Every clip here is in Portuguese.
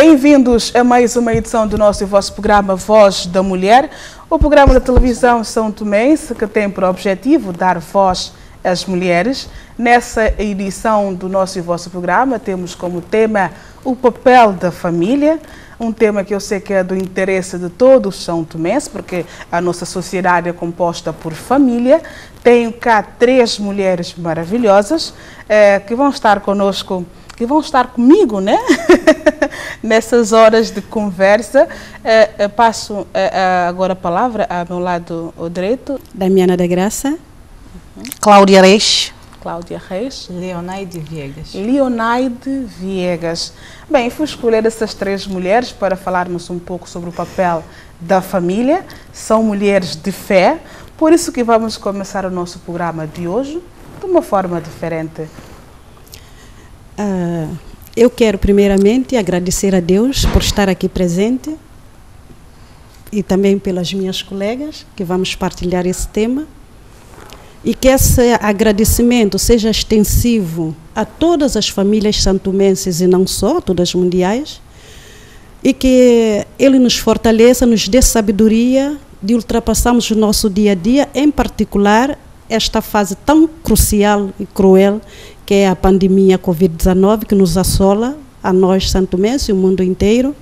Bem-vindos a mais uma edição do nosso e vosso programa Voz da Mulher, o programa da televisão São Tomense que tem por objetivo dar voz às mulheres. Nessa edição do nosso e vosso programa temos como tema o papel da família, um tema que eu sei que é do interesse de todos os são tomenses, porque a nossa sociedade é composta por família. Tenho cá 3 mulheres maravilhosas que vão estar conosco, que vão estar comigo, né? Nessas horas de conversa. Passo agora a palavra ao meu lado direito. Damiana da Graça. Cláudia Reis. Cláudia Reis. Leonaide Viegas. Leonaide Viegas. Bem, fui escolher essas 3 mulheres para falarmos um pouco sobre o papel da família. São mulheres de fé, por isso que vamos começar o nosso programa de hoje de uma forma diferente. Eu quero primeiramente agradecer a Deus por estar aqui presente e também pelas minhas colegas que vamos partilhar esse tema. E que esse agradecimento seja extensivo a todas as famílias santomenses e não só, todas mundiais, e que Ele nos fortaleça, nos dê sabedoria de ultrapassarmos o nosso dia a dia, em particular esta fase tão crucial e cruel que é a pandemia Covid-19 que nos assola, a nós santomenses e o mundo inteiro.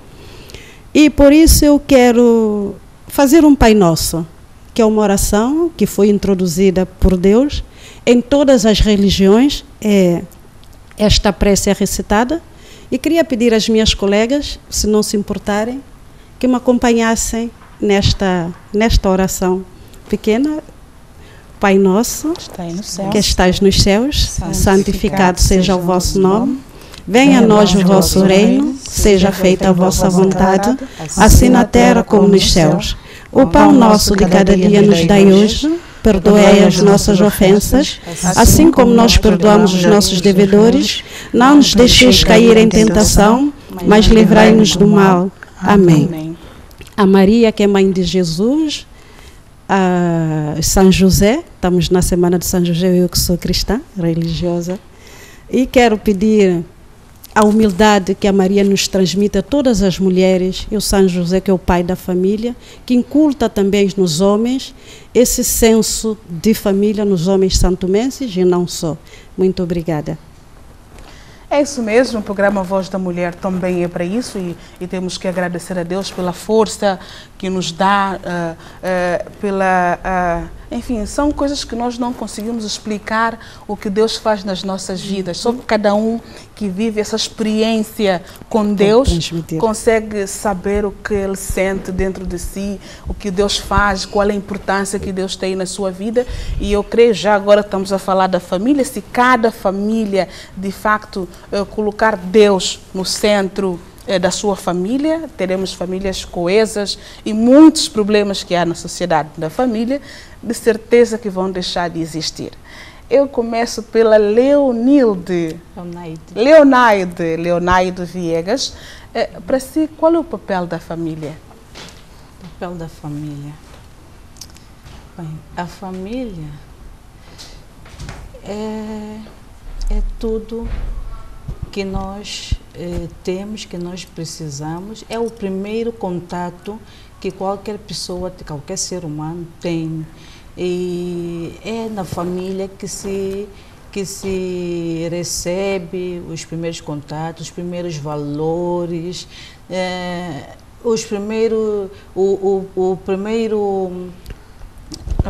E por isso eu quero fazer um Pai Nosso, que é uma oração que foi introduzida por Deus em todas as religiões. Esta prece é recitada e queria pedir às minhas colegas, se não se importarem, que me acompanhassem nesta oração pequena. Pai nosso, que estás nos céus, santificado seja o vosso nome. Venha a nós o vosso reino, seja feita a vossa vontade, assim na terra como nos céus. O pão nosso de cada dia nos dai hoje, perdoai as nossas ofensas, assim como nós perdoamos os nossos devedores. Não nos deixeis cair em tentação, mas livrai-nos do mal. Amém. A Maria, que é mãe de Jesus, a São José, estamos na semana de São José, eu que sou cristã, religiosa, e quero pedir a humildade que a Maria nos transmite a todas as mulheres, e o São José, que é o pai da família, que inculta também nos homens esse senso de família nos homens santomenses e não só. Muito obrigada. É isso mesmo, o programa Voz da Mulher também é para isso e temos que agradecer a Deus pela força que nos dá, enfim, são coisas que nós não conseguimos explicar o que Deus faz nas nossas vidas. Só cada um que vive essa experiência com Deus consegue saber o que Ele sente dentro de si, o que Deus faz, qual é a importância que Deus tem na sua vida. E eu creio, já agora estamos a falar da família, se cada família, de facto, colocar Deus no centro da sua família, teremos famílias coesas e muitos problemas que há na sociedade da família, de certeza que vão deixar de existir. Eu começo pela Leonaide Viegas. Para si, qual é o papel da família? O papel da família? Bem, a família é tudo que nós temos, que nós precisamos. É o primeiro contato que qualquer pessoa, qualquer ser humano tem. E é na família que se recebe os primeiros contatos, os primeiros valores, a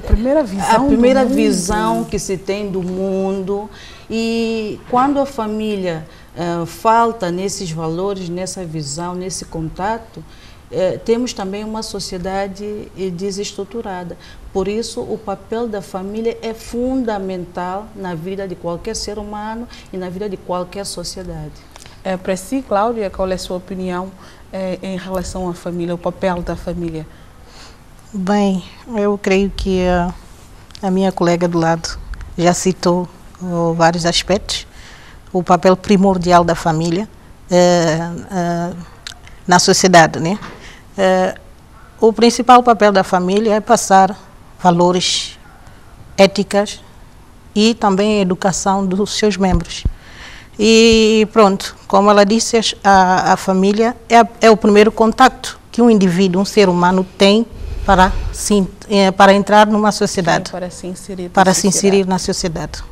primeira visão que se tem do mundo. E quando a família falta nesses valores, nessa visão, nesse contato, temos também uma sociedade desestruturada. Por isso, o papel da família é fundamental na vida de qualquer ser humano e na vida de qualquer sociedade. Para si, Cláudia, qual é a sua opinião em relação à família, o papel da família? Bem, eu creio que a minha colega do lado já citou vários aspectos. O papel primordial da família na sociedade, né? O principal papel da família é passar valores, éticas e também a educação dos seus membros. E pronto, como ela disse, a família é o primeiro contacto que um indivíduo, um ser humano tem para entrar numa sociedade. Sim, para se inserir na sociedade.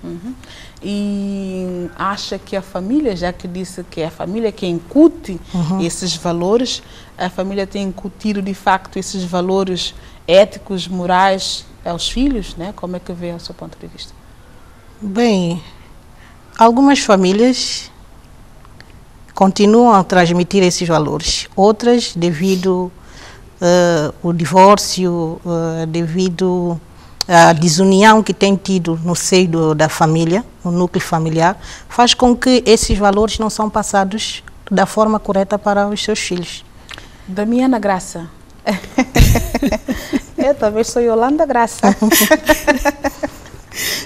Uhum. E acha que a família, já que disse que é a família que incute esses valores, a família tem incutido de facto esses valores éticos, morais aos filhos, né? Como é que vê o seu ponto de vista? Bem, algumas famílias continuam a transmitir esses valores, outras devido ao divórcio, devido a desunião que tem tido no seio da família, no núcleo familiar, faz com que esses valores não são passados da forma correta para os seus filhos. Damiana Graça. Eu também sou Yolanda Graça.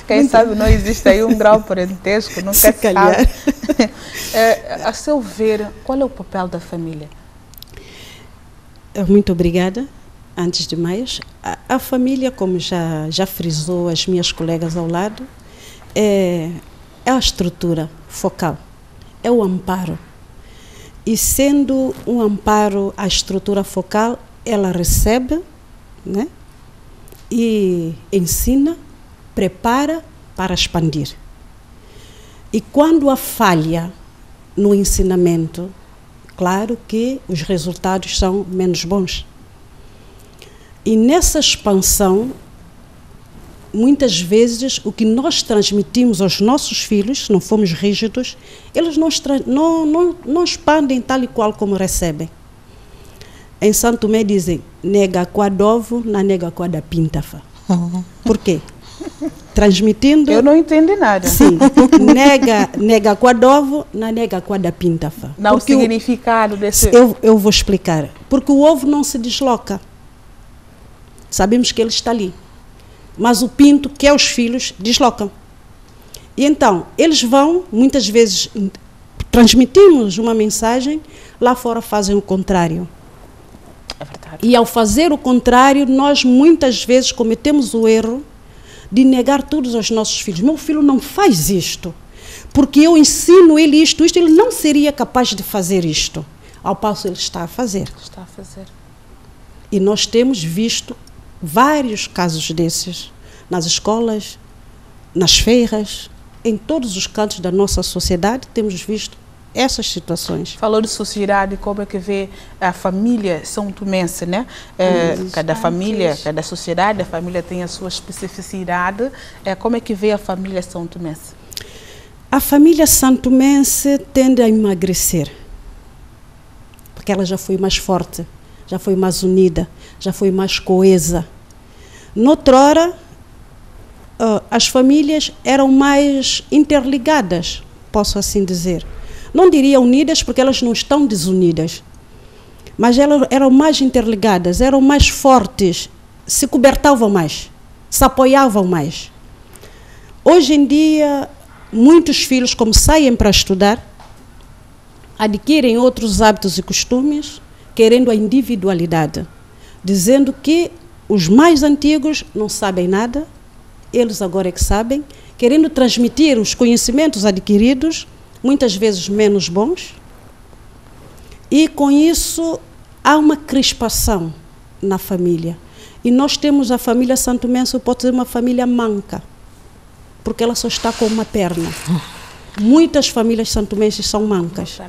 Quem sabe não existe aí um grau parentesco, nunca se sabe. A seu ver, qual é o papel da família? Muito obrigada. Antes de mais, a família, como já frisou as minhas colegas ao lado, é a estrutura focal, é o amparo. E sendo um amparo a estrutura focal, ela recebe, né, e ensina, prepara para expandir. E quando há falha no ensinamento, claro que os resultados são menos bons. E nessa expansão, muitas vezes, o que nós transmitimos aos nossos filhos, se não formos rígidos, eles não expandem tal e qual como recebem. Em Santo Tomé dizem, nega quadovo, na nega quada pintafa. Por quê? Transmitindo... Eu não entendi nada. Sim. Nega quadovo, na nega quada pintafa. Dá o significado desse... Eu vou explicar. Porque o ovo não se desloca. Sabemos que ele está ali. Mas o pinto, que é os filhos, deslocam. E então, eles vão, muitas vezes, transmitimos uma mensagem, lá fora fazem o contrário. É verdade. E ao fazer o contrário, nós muitas vezes cometemos o erro de negar tudo aos nossos filhos. Meu filho não faz isto, porque eu ensino ele isto, ele não seria capaz de fazer isto. Ao passo ele está a fazer. Está a fazer. E nós temos visto vários casos desses, nas escolas, nas feiras, em todos os cantos da nossa sociedade, temos visto essas situações. Falou de sociedade, como é que vê a família são tomense, né? Cada família, cada sociedade, a família tem a sua especificidade. Como é que vê a família são tomense? A família santomense tende a emagrecer, porque ela já foi mais forte, já foi mais unida, já foi mais coesa. Noutrora, as famílias eram mais interligadas, posso assim dizer. Não diria unidas, porque elas não estão desunidas, mas elas eram mais interligadas, eram mais fortes, se cobertavam mais, se apoiavam mais. Hoje em dia, muitos filhos, como saem para estudar, adquirem outros hábitos e costumes, querendo a individualidade, dizendo que os mais antigos não sabem nada, eles agora é que sabem, querendo transmitir os conhecimentos adquiridos, muitas vezes menos bons, e com isso há uma crispação na família. E nós temos a família santomense, eu posso dizer uma família manca, porque ela só está com uma perna. Muitas famílias santomenses são mancas.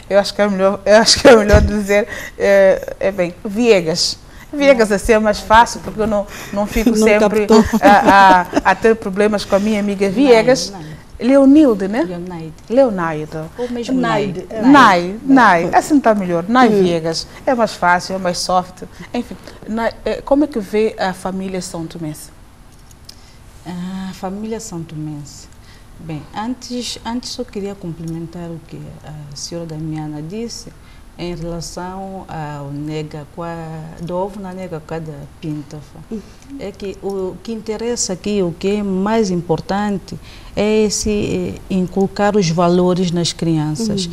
Eu acho que é melhor dizer, bem, Viegas. Viegas assim é mais fácil, porque eu não fico sempre a ter problemas com a minha amiga Viegas. Leonilde, né? Leonaide. Ou mesmo Naide. Nai. Assim está melhor. Nai Viegas. É mais fácil, é mais soft. Enfim, como é que vê a família São Tomense? A família São Tomense. Bem, antes só queria complementar o que a senhora Damiana disse em relação ao nega do ovo na nega cada pintafa. É que o que interessa aqui, o que é mais importante é inculcar os valores nas crianças.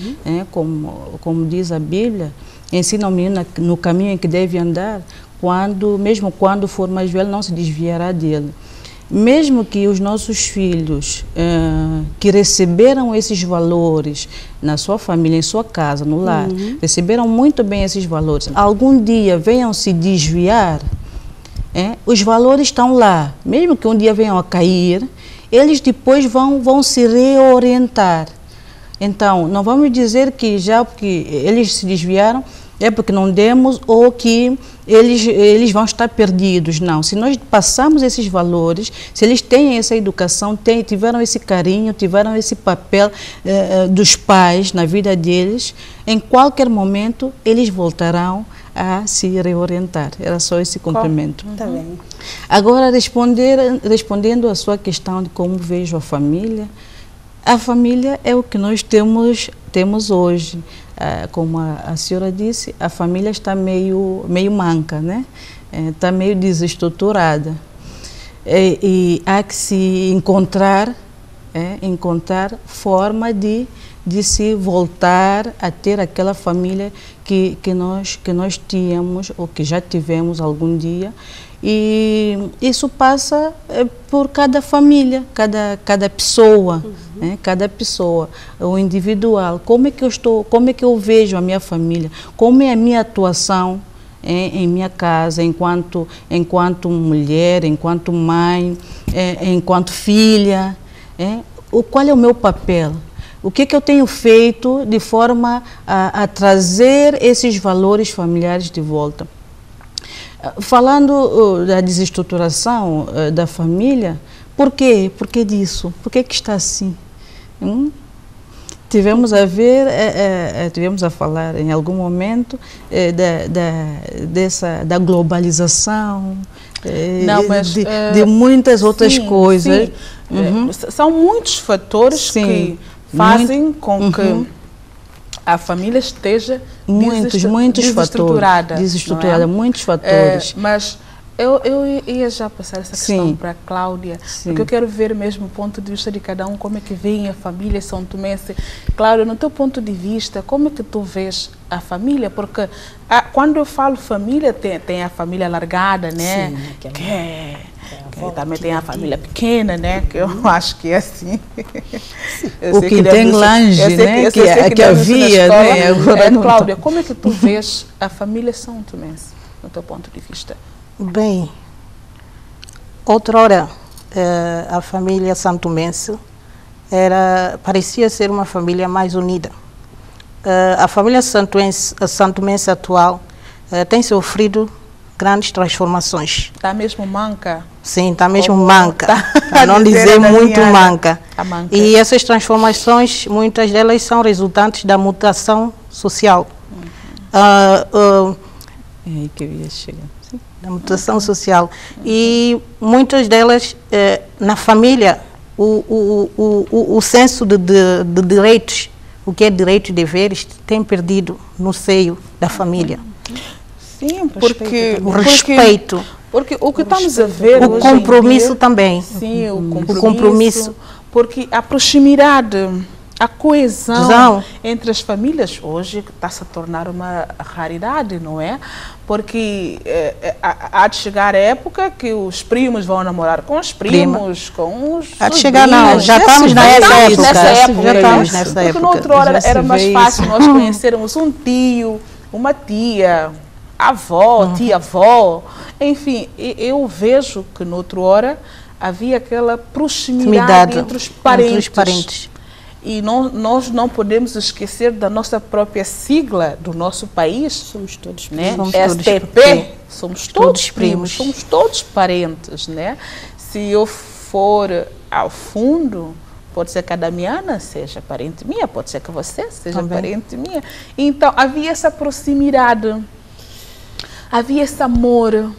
Como diz a Bíblia, ensina o menino no caminho em que deve andar, mesmo quando for mais velho, não se desviará dele. mesmo que os nossos filhos que receberam esses valores na sua família, em sua casa, no lar, receberam muito bem esses valores, algum dia venham se desviar, os valores estão lá, mesmo que um dia venham a cair, eles depois vão se reorientar. Então, não vamos dizer que já porque eles se desviaram, é porque não demos ou que eles vão estar perdidos. Não, se nós passarmos esses valores, se eles têm essa educação, tiveram esse carinho, tiveram esse papel dos pais na vida deles, em qualquer momento eles voltarão a se reorientar. Era só esse complemento. Tá bem. Agora, respondendo a sua questão de como vejo a família é o que nós temos hoje. Como a senhora disse, a família está meio manca, né? Está meio desestruturada. E há que se encontrar forma de se voltar a ter aquela família que nós tínhamos ou que já tivemos algum dia. E isso passa por cada família, cada pessoa, cada pessoa, o individual. Como é que eu vejo a minha família? Como é a minha atuação em minha casa, enquanto mulher, enquanto mãe, enquanto filha? Qual é o meu papel? O que eu tenho feito de forma a trazer esses valores familiares de volta? Falando da desestruturação da família, por quê? Por que disso? Por que está assim? Tivemos a falar em algum momento da globalização, de muitas outras coisas. Sim. São muitos fatores que fazem com que a família esteja desestruturada. Muitos fatores. Mas eu ia já passar essa questão para a Cláudia, porque eu quero ver mesmo o ponto de vista de cada um, como é que vem a família São Tomense. Cláudia, no teu ponto de vista, como é que tu vês a família? Porque quando eu falo família, tem a família alargada, né? Sim, que também tem a família pequena, né? Que eu acho que é assim. O que tem longe, né? Que havia, né? Agora Cláudia, como é que tu vês a família São Tomense, no teu ponto de vista? Bem, outrora a família santomense parecia ser uma família mais unida. A família santomense atual tem sofrido grandes transformações. Está mesmo manca? Sim, está mesmo manca, para não dizer muito manca. E essas transformações, muitas delas são resultantes da mutação social. É aí que eu ia chegar. Da mutação social. E muitas delas, na família, o senso de direitos, o que é direito e deveres, tem perdido no seio da família. Sim, porque o respeito. Porque o que estamos a ver o compromisso também. Sim, o compromisso. Porque a proximidade, a coesão entre as famílias hoje está-se a tornar uma raridade, não é? Porque há de chegar a época que os primos vão namorar com os primos, com os há de chegar, não, já estamos nessa época. Já estamos nessa época. Porque noutra hora era mais fácil nós conhecermos um tio, uma tia, avó, tia-avó, enfim, eu vejo que noutra hora havia aquela proximidade entre os parentes. E nós não podemos esquecer da nossa própria sigla do nosso país. Somos todos primos. Somos STP, somos todos primos, somos todos parentes, né? Se eu for ao fundo, pode ser que a Damiana seja parente minha, pode ser que você seja parente minha. Então, havia essa proximidade, havia esse amor.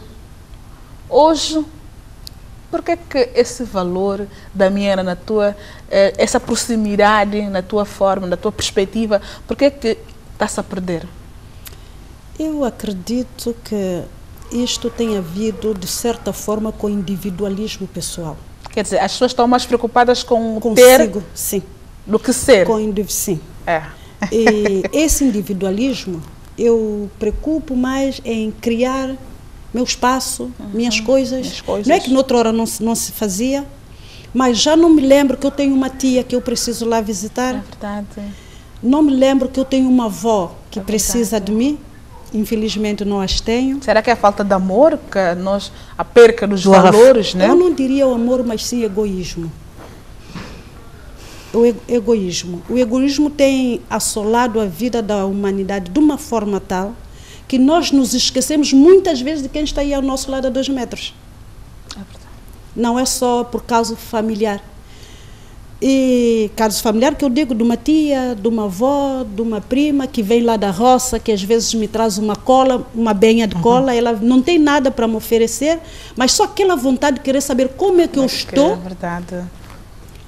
Hoje, por que esse valor, Damiana, na tua, essa proximidade, na tua forma, na tua perspectiva, por que está-se a perder? Eu acredito que isto tem havido, de certa forma, com o individualismo pessoal. Quer dizer, as pessoas estão mais preocupadas com consigo, ter sim, do que ser. Sim. E esse individualismo, eu preocupo mais em criar meu espaço, minhas coisas. Não é que noutra hora não se fazia, mas já não me lembro que eu tenho uma tia que eu preciso lá visitar. É verdade. Não me lembro que eu tenho uma avó que precisa de mim. Infelizmente não as tenho. Será que é a falta de amor, a perca dos valores, né? Eu não diria o amor, mas sim egoísmo. O egoísmo. O egoísmo tem assolado a vida da humanidade de uma forma tal que nós nos esquecemos muitas vezes de quem está aí ao nosso lado a 2 metros. É verdade. Não é só por causa familiar. E caso familiar que eu digo de uma tia, de uma avó, de uma prima que vem lá da roça, que às vezes me traz uma cola, uma benha de cola, ela não tem nada para me oferecer, mas só aquela vontade de querer saber como é que eu estou. É verdade.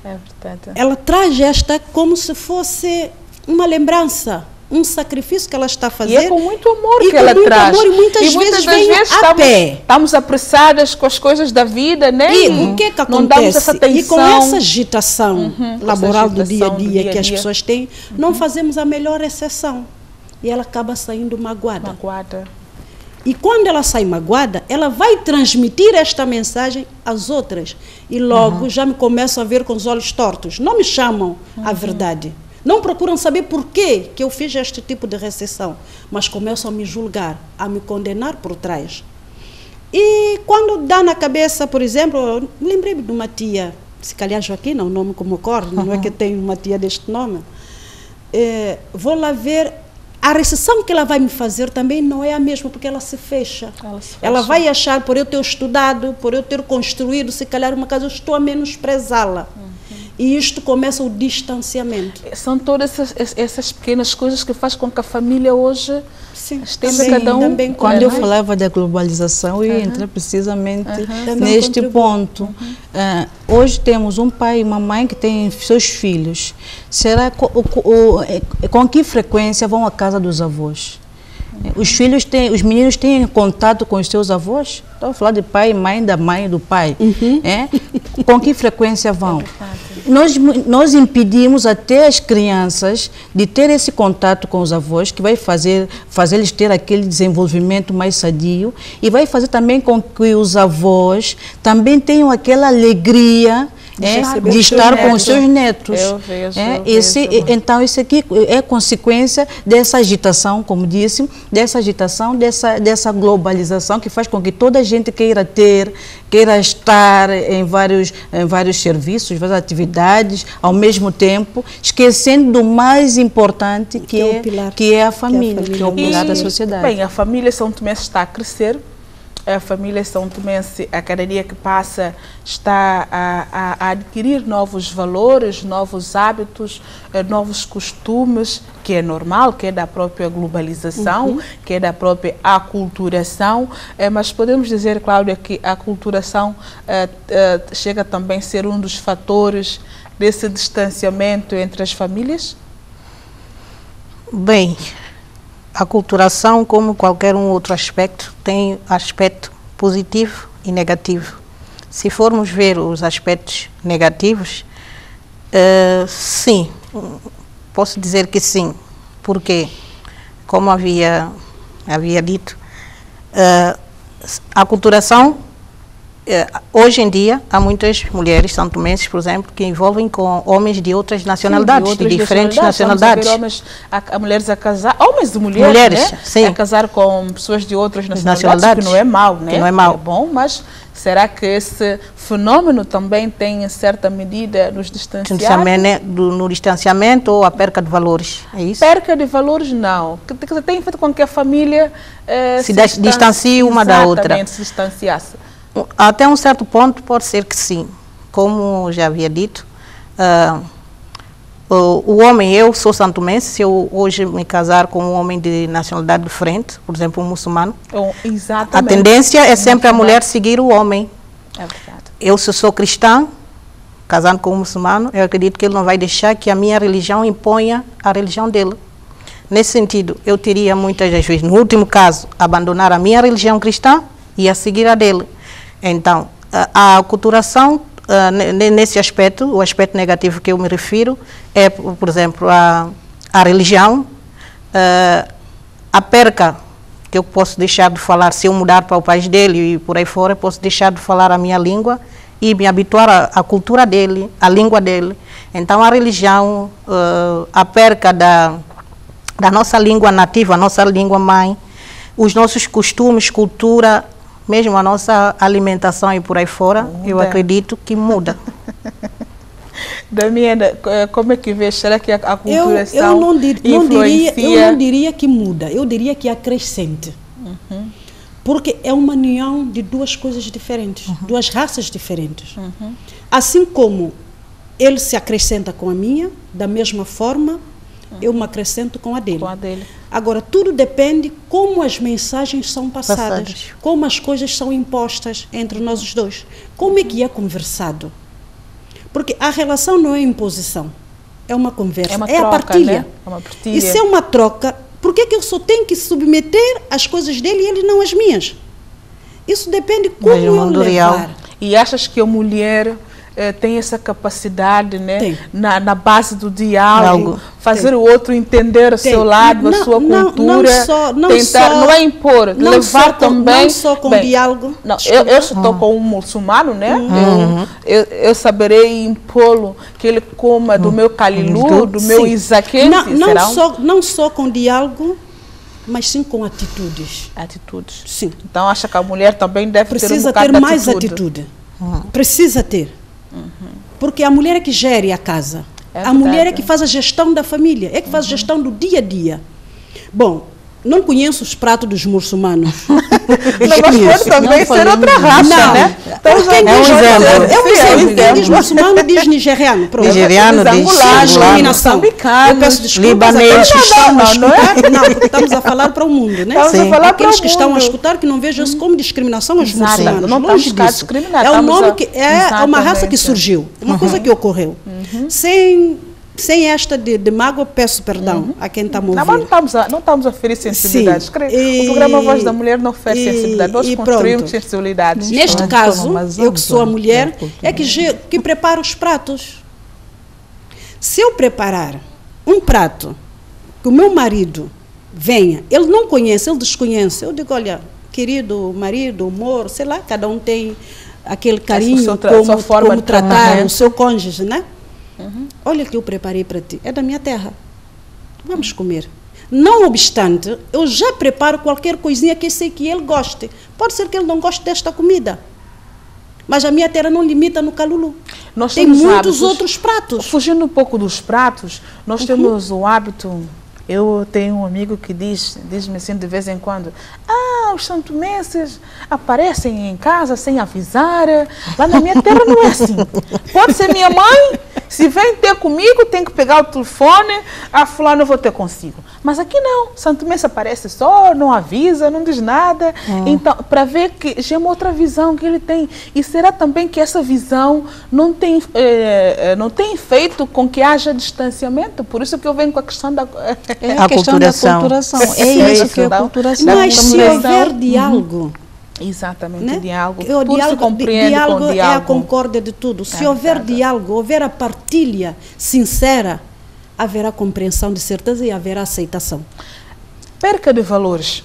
É verdade. Ela traz esta como se fosse uma lembrança, um sacrifício que ela está a fazer. E é com muito amor que ela traz. Amor, e muitas vezes vem a pé. Estamos apressadas com as coisas da vida, né? E o que é que acontece? Não damos essa atenção. E com essa agitação laboral do dia a dia que as pessoas têm, não fazemos a melhor exceção. E ela acaba saindo magoada. E quando ela sai magoada, ela vai transmitir esta mensagem às outras. E logo já me começo a ver com os olhos tortos. Não me chamam a verdade. Não procuram saber por que eu fiz este tipo de recessão, mas começam a me julgar, a me condenar por trás. E quando dá na cabeça, por exemplo, eu lembrei-me de uma tia, se calhar Joaquina, o nome como ocorre, não é que eu tenho uma tia deste nome. Vou lá ver, a recessão que ela vai me fazer também não é a mesma, porque ela se fecha. Ela vai achar, por eu ter estudado, por eu ter construído, se calhar uma casa, eu estou a menosprezá-la. E isto começa o distanciamento. São todas essas pequenas coisas que fazem com que a família hoje esteja cada um. Também, quando eu falava da globalização, eu entrei precisamente neste ponto. Hoje temos um pai e uma mãe que têm seus filhos. Será com que frequência vão à casa dos avós? Os meninos têm contato com os seus avós? Estou a falar de pai e mãe, da mãe e do pai. Com que frequência vão? Nós impedimos até as crianças de ter esse contato com os avós, que vai fazer eles ter aquele desenvolvimento mais sadio e vai fazer também com que os avós também tenham aquela alegria de estar com os seus netos. Eu vejo. Então, isso aqui é consequência dessa agitação, como disse, dessa globalização que faz com que toda a gente queira estar em vários serviços, várias atividades, ao mesmo tempo, esquecendo do mais importante que é a família, que é o pilar da sociedade. Bem, a família São Tomé está a crescer. A família São Tomense, a cada dia que passa, está a adquirir novos valores, novos hábitos, novos costumes, que é normal, que é da própria globalização, que é da própria aculturação. Mas podemos dizer, Cláudia, que a aculturação chega também a ser um dos fatores desse distanciamento entre as famílias? Bem, a aculturação, como qualquer outro aspecto, tem aspecto positivo e negativo. Se formos ver os aspectos negativos, sim, posso dizer que sim, porque, como havia dito, a aculturação, hoje em dia, há muitas mulheres santomenses, por exemplo, que envolvem com homens de outras nacionalidades, de diferentes nacionalidades. Há mulheres a casar, homens e mulheres, né? Sim. A casar com pessoas de outras nacionalidades, que não é mau, né? Que não é mau. É bom, mas será que esse fenômeno também tem, em certa medida, nos distanciar? No distanciamento ou a perca de valores, é isso? Perca de valores, não. Que tem feito com que a família se distancie uma da outra. Exatamente, se distanciasse. Até um certo ponto pode ser que sim. Como já havia dito, o homem, eu sou santomense, se eu hoje me casar com um homem de nacionalidade diferente, por exemplo, um muçulmano, exatamente. A tendência é sempre a mulher seguir o homem. É verdade. Eu, se sou cristã, casando com um muçulmano, eu acredito que ele não vai deixar que a minha religião imponha a religião dele. Nesse sentido, eu teria muitas das vezes, no último caso, abandonar a minha religião cristã e a seguir a dele. Então, a aculturação, nesse aspecto, o aspecto negativo que eu me refiro, é, por exemplo, a religião, a perca porque eu posso deixar de falar, se eu mudar para o país dele e por aí fora, eu posso deixar de falar a minha língua e me habituar à cultura dele, à língua dele. Então, a religião, a perca da nossa língua nativa, a nossa língua mãe, os nossos costumes, cultura, mesmo a nossa alimentação e por aí fora, eu acredito que muda. Damiana, como é que vês? Será que a cultura eu não diria que muda, eu diria que acrescente. Porque é uma união de duas coisas diferentes, duas raças diferentes. Assim como ele se acrescenta com a minha, da mesma forma, eu me acrescento com a dele. Agora, tudo depende como as mensagens são passadas, como as coisas são impostas entre nós os dois. Como é que é conversado? Porque a relação não é imposição, é uma conversa, é a partilha. Né? É uma partilha. E se é uma troca, por que eu só tenho que submeter as coisas dele e ele não as minhas? Isso depende como eu levar. E achas que a mulher tem essa capacidade, né? Na base do diálogo, fazer o outro entender o seu lado, a sua cultura, não é impor, levar também. Não só com diálogo. Não, eu estou com um muçulmano, né? Eu saberei impô-lo que ele coma do meu calilu, do meu isaquente. Não só com diálogo, mas sim com atitudes. Atitudes. Sim. Então acha que a mulher também deve ter um bocado de atitude. Precisa ter mais atitude. Precisa ter. Porque a mulher é que gere a casa. A mulher é que faz a gestão da família, é que faz a gestão do dia a dia. Bom, não conheço os pratos dos muçulmanos. Mas pode também ser outra raça, né? Então, quem diz muçulmano diz nigeriano. Pronto. Nigeriano diz discriminação. Eu peço desculpas libanês. Que estão a escutar. Não, estamos a falar para o mundo, né? Estamos a falar aqueles que estão a escutar que não vejam isso como discriminação aos muçulmanos. Não estamos a discriminar. É um nome que é uma raça que surgiu, uma coisa que ocorreu. Sem esta de mágoa, peço perdão a quem está a ouvir. Não estamos a ferir sensibilidades. O programa Voz da Mulher não fere sensibilidade. Nós construímos sensibilidades. Neste caso, eu que sou a mulher, é que preparo os pratos. Se eu preparar um prato que o meu marido venha, ele não conhece, ele desconhece, eu digo, olha, querido marido, amor, sei lá, cada um tem aquele carinho, como tratar o seu cônjuge, né? Olha que eu preparei para ti, é da minha terra, vamos comer. Não obstante, eu já preparo qualquer coisinha que eu sei que ele goste. Pode ser que ele não goste desta comida, mas a minha terra não limita no calulu. Tem muitos outros pratos. Fugindo um pouco dos pratos, nós temos o hábito. Eu tenho um amigo que diz-me assim de vez em quando: os santomenses aparecem em casa sem avisar. Lá na minha terra não é assim. Pode ser minha mãe, se vem ter comigo, tem que pegar o telefone, fulano eu vou ter consigo. Mas aqui não, santomense aparece só, não avisa, não diz nada. Então, para ver que já é uma outra visão que ele tem. E será também que essa visão não tem feito com que haja distanciamento? Por isso que eu venho com a questão da... a questão da aculturação. É isso que é a aculturação. Mas se houver diálogo... Exatamente, né? diálogo. Diálogo é a concórdia de tudo. Se houver diálogo, houver a partilha sincera, haverá compreensão de certeza e haverá aceitação. Perca de valores.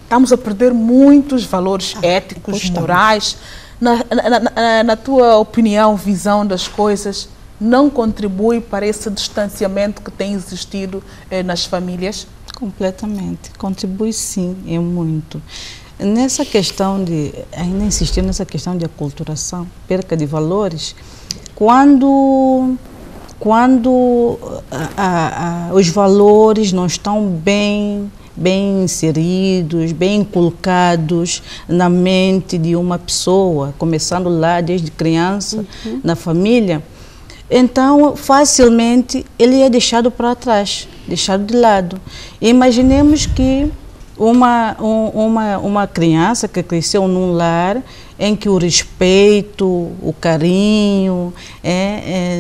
Estamos a perder muitos valores éticos, morais. Na tua opinião, visão das coisas, não contribui para esse distanciamento que tem existido nas famílias? Completamente. Contribui sim, e muito. Nessa questão ainda insistir nessa questão de aculturação, perca de valores, quando os valores não estão bem inseridos, bem inculcados na mente de uma pessoa, começando lá desde criança, na família, então facilmente ele é deixado para trás, deixado de lado. Imaginemos que uma criança que cresceu num lar em que o respeito, o carinho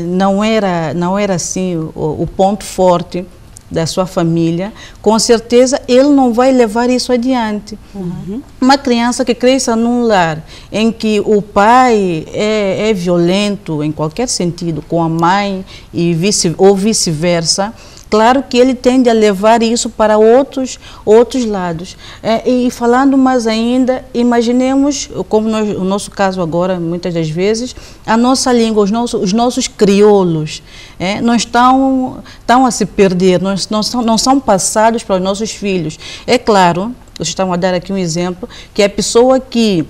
não era assim o ponto forte da sua família, com certeza ele não vai levar isso adiante. Uma criança que cresça num lar em que o pai é violento em qualquer sentido com a mãe ou vice-versa, claro que ele tende a levar isso para outros lados. E falando mais ainda, imaginemos, como o nosso caso agora, muitas das vezes, a nossa língua, os nossos crioulos, não estão a se perder, não são passados para os nossos filhos. É claro, vocês estão a dar aqui um exemplo, que a pessoa que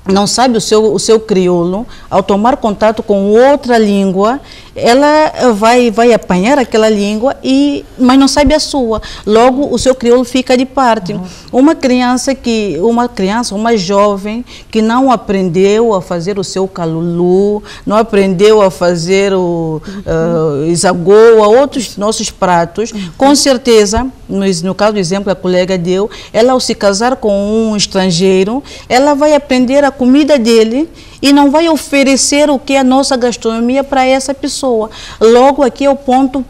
não sabe o seu crioulo, ao tomar contato com outra língua, ela vai apanhar aquela língua, mas não sabe a sua. Logo, o seu crioulo fica de parte. Uma jovem que não aprendeu a fazer o seu calulu, não aprendeu a fazer o isagoa, outros nossos pratos, com certeza, no caso do exemplo que a colega deu, ela ao se casar com um estrangeiro, ela vai aprender a comida dele e não vai oferecer o que é a nossa gastronomia para essa pessoa. Logo, aqui é o ponto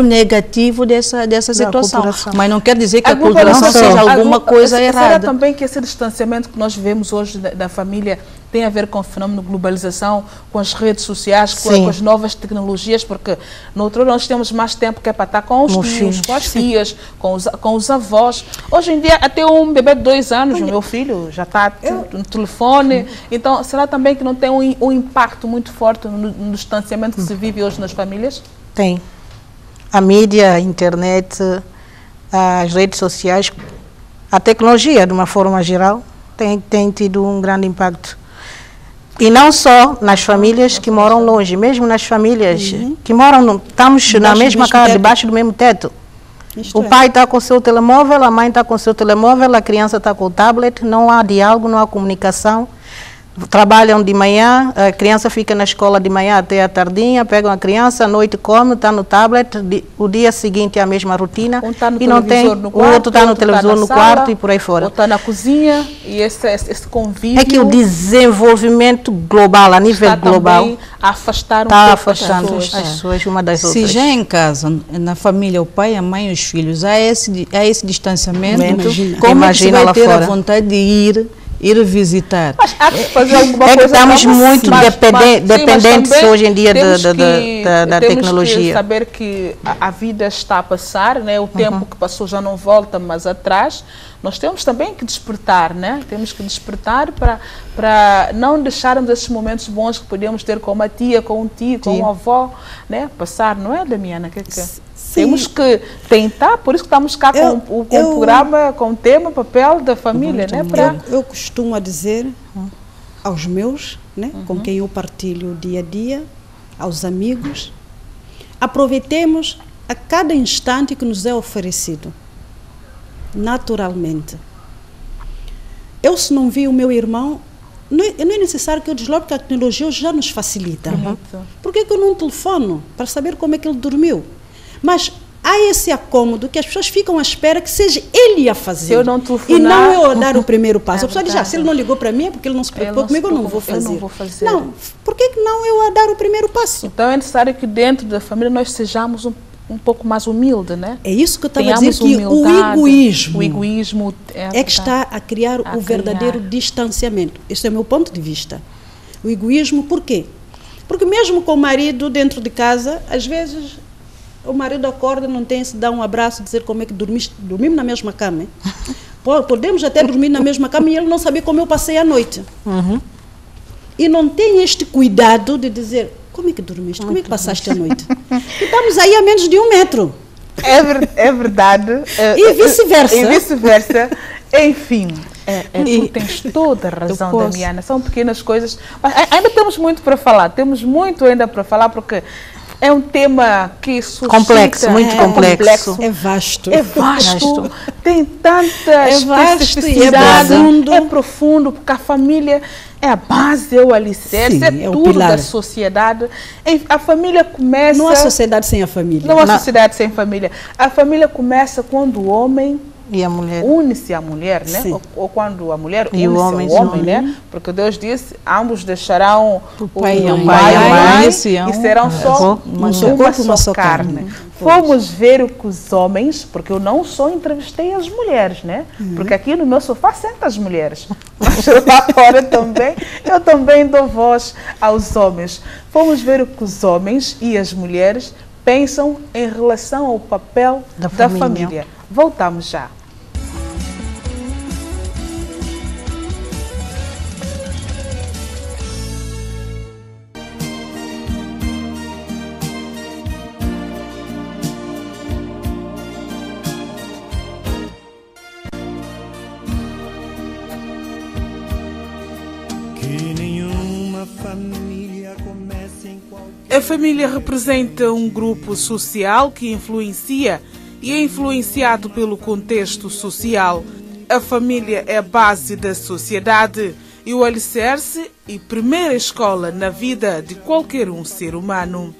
negativo dessa situação. Mas não quer dizer que a aculturação seja alguma coisa errada. Será também que esse distanciamento que nós vemos hoje da família tem a ver com o fenômeno de globalização, com as redes sociais, com as novas tecnologias, porque no outro nós temos mais tempo que é para estar com os tios, com as tias, com os avós. Hoje em dia, até um bebê de 2 anos, o meu filho já está no telefone. Então, será também que não tem um impacto muito forte no distanciamento que se vive hoje nas famílias? Tem. A mídia, a internet, as redes sociais, a tecnologia, de uma forma geral, tem tido um grande impacto. E não só nas famílias que moram longe, mesmo nas famílias que moram, estamos na mesma casa, debaixo do mesmo teto. O pai está com o seu telemóvel, a mãe está com o seu telemóvel, a criança está com o tablet, não há diálogo, não há comunicação. Trabalham de manhã, a criança fica na escola de manhã até a tardinha, pegam a criança, à noite come, está no tablet, o dia seguinte é a mesma rotina. E não tem, o outro está no televisor no quarto e por aí fora. Ou está na cozinha e esse convívio. É que o desenvolvimento global, a nível global, a afastar está afastando as pessoas uma das outras. Se já em casa, na família, o pai, a mãe e os filhos, há esse distanciamento, como é que você vai ter a vontade de ir visitar? Mas há que fazer alguma coisa. Estamos muito dependentes hoje em dia da tecnologia. Temos que saber que a vida está a passar, né? O tempo que passou já não volta mais atrás. Nós temos também que despertar, né? Temos que despertar para não deixarmos esses momentos bons que podemos ter com uma tia, com um tio, com uma avó, né? Passar, não é, Damiana? Temos que tentar, por isso que estamos cá com o programa, com o tema, papel da família, né? Eu costumo dizer aos meus, né, com quem eu partilho o dia a dia, aos amigos, aproveitemos a cada instante que nos é oferecido, naturalmente. Eu, se não vi o meu irmão, não é necessário que eu desloque, porque a tecnologia hoje já nos facilita. Por que eu não telefono para saber como é que ele dormiu? Mas há esse acômodo que as pessoas ficam à espera que seja ele a fazer. Se eu não telefonar, e não eu a dar o primeiro passo. A pessoa diz, se ele não ligou para mim é porque ele não se preocupou comigo, eu não vou fazer. Não, por que não eu a dar o primeiro passo? Então é necessário que dentro da família nós sejamos um pouco mais humildes, né? É isso que eu estava a dizer, que o egoísmo é que está a criar o verdadeiro distanciamento. Esse é o meu ponto de vista. O egoísmo, por quê? Porque mesmo com o marido dentro de casa, às vezes o marido acorda, não tem se dar um abraço, dizer como é que dormimos na mesma cama. Hein? Podemos até dormir na mesma cama e ele não sabia como eu passei a noite. E não tem este cuidado de dizer, como é que dormiste? Como é que passaste a noite? Estamos aí a menos de 1 metro. É verdade. E vice-versa. Enfim, tu tens toda a razão, Damiana. São pequenas coisas. Mas ainda temos muito para falar. Temos muito ainda para falar, porque é um tema que suscita, complexo, muito complexo. É vasto. Tem tanta especificidade. É profundo, porque a família é a base, é o alicerce, é tudo da sociedade. A família começa... Não há sociedade sem a família. Não há sociedade sem família. A família começa quando o homem e a mulher une-se à mulher, né? Ou quando a mulher une-se ao homem, né? Porque Deus disse, ambos deixarão o pai e a mãe e serão só uma só carne. Fomos ver o que os homens, porque eu não só entrevistei as mulheres, né? Porque aqui no meu sofá sentam as mulheres. Mas lá fora também, eu também dou voz aos homens. Fomos ver o que os homens e as mulheres pensam em relação ao papel da família. Voltamos já. A família representa um grupo social que influencia e é influenciado pelo contexto social. A família é a base da sociedade e o alicerce e primeira escola na vida de qualquer ser humano.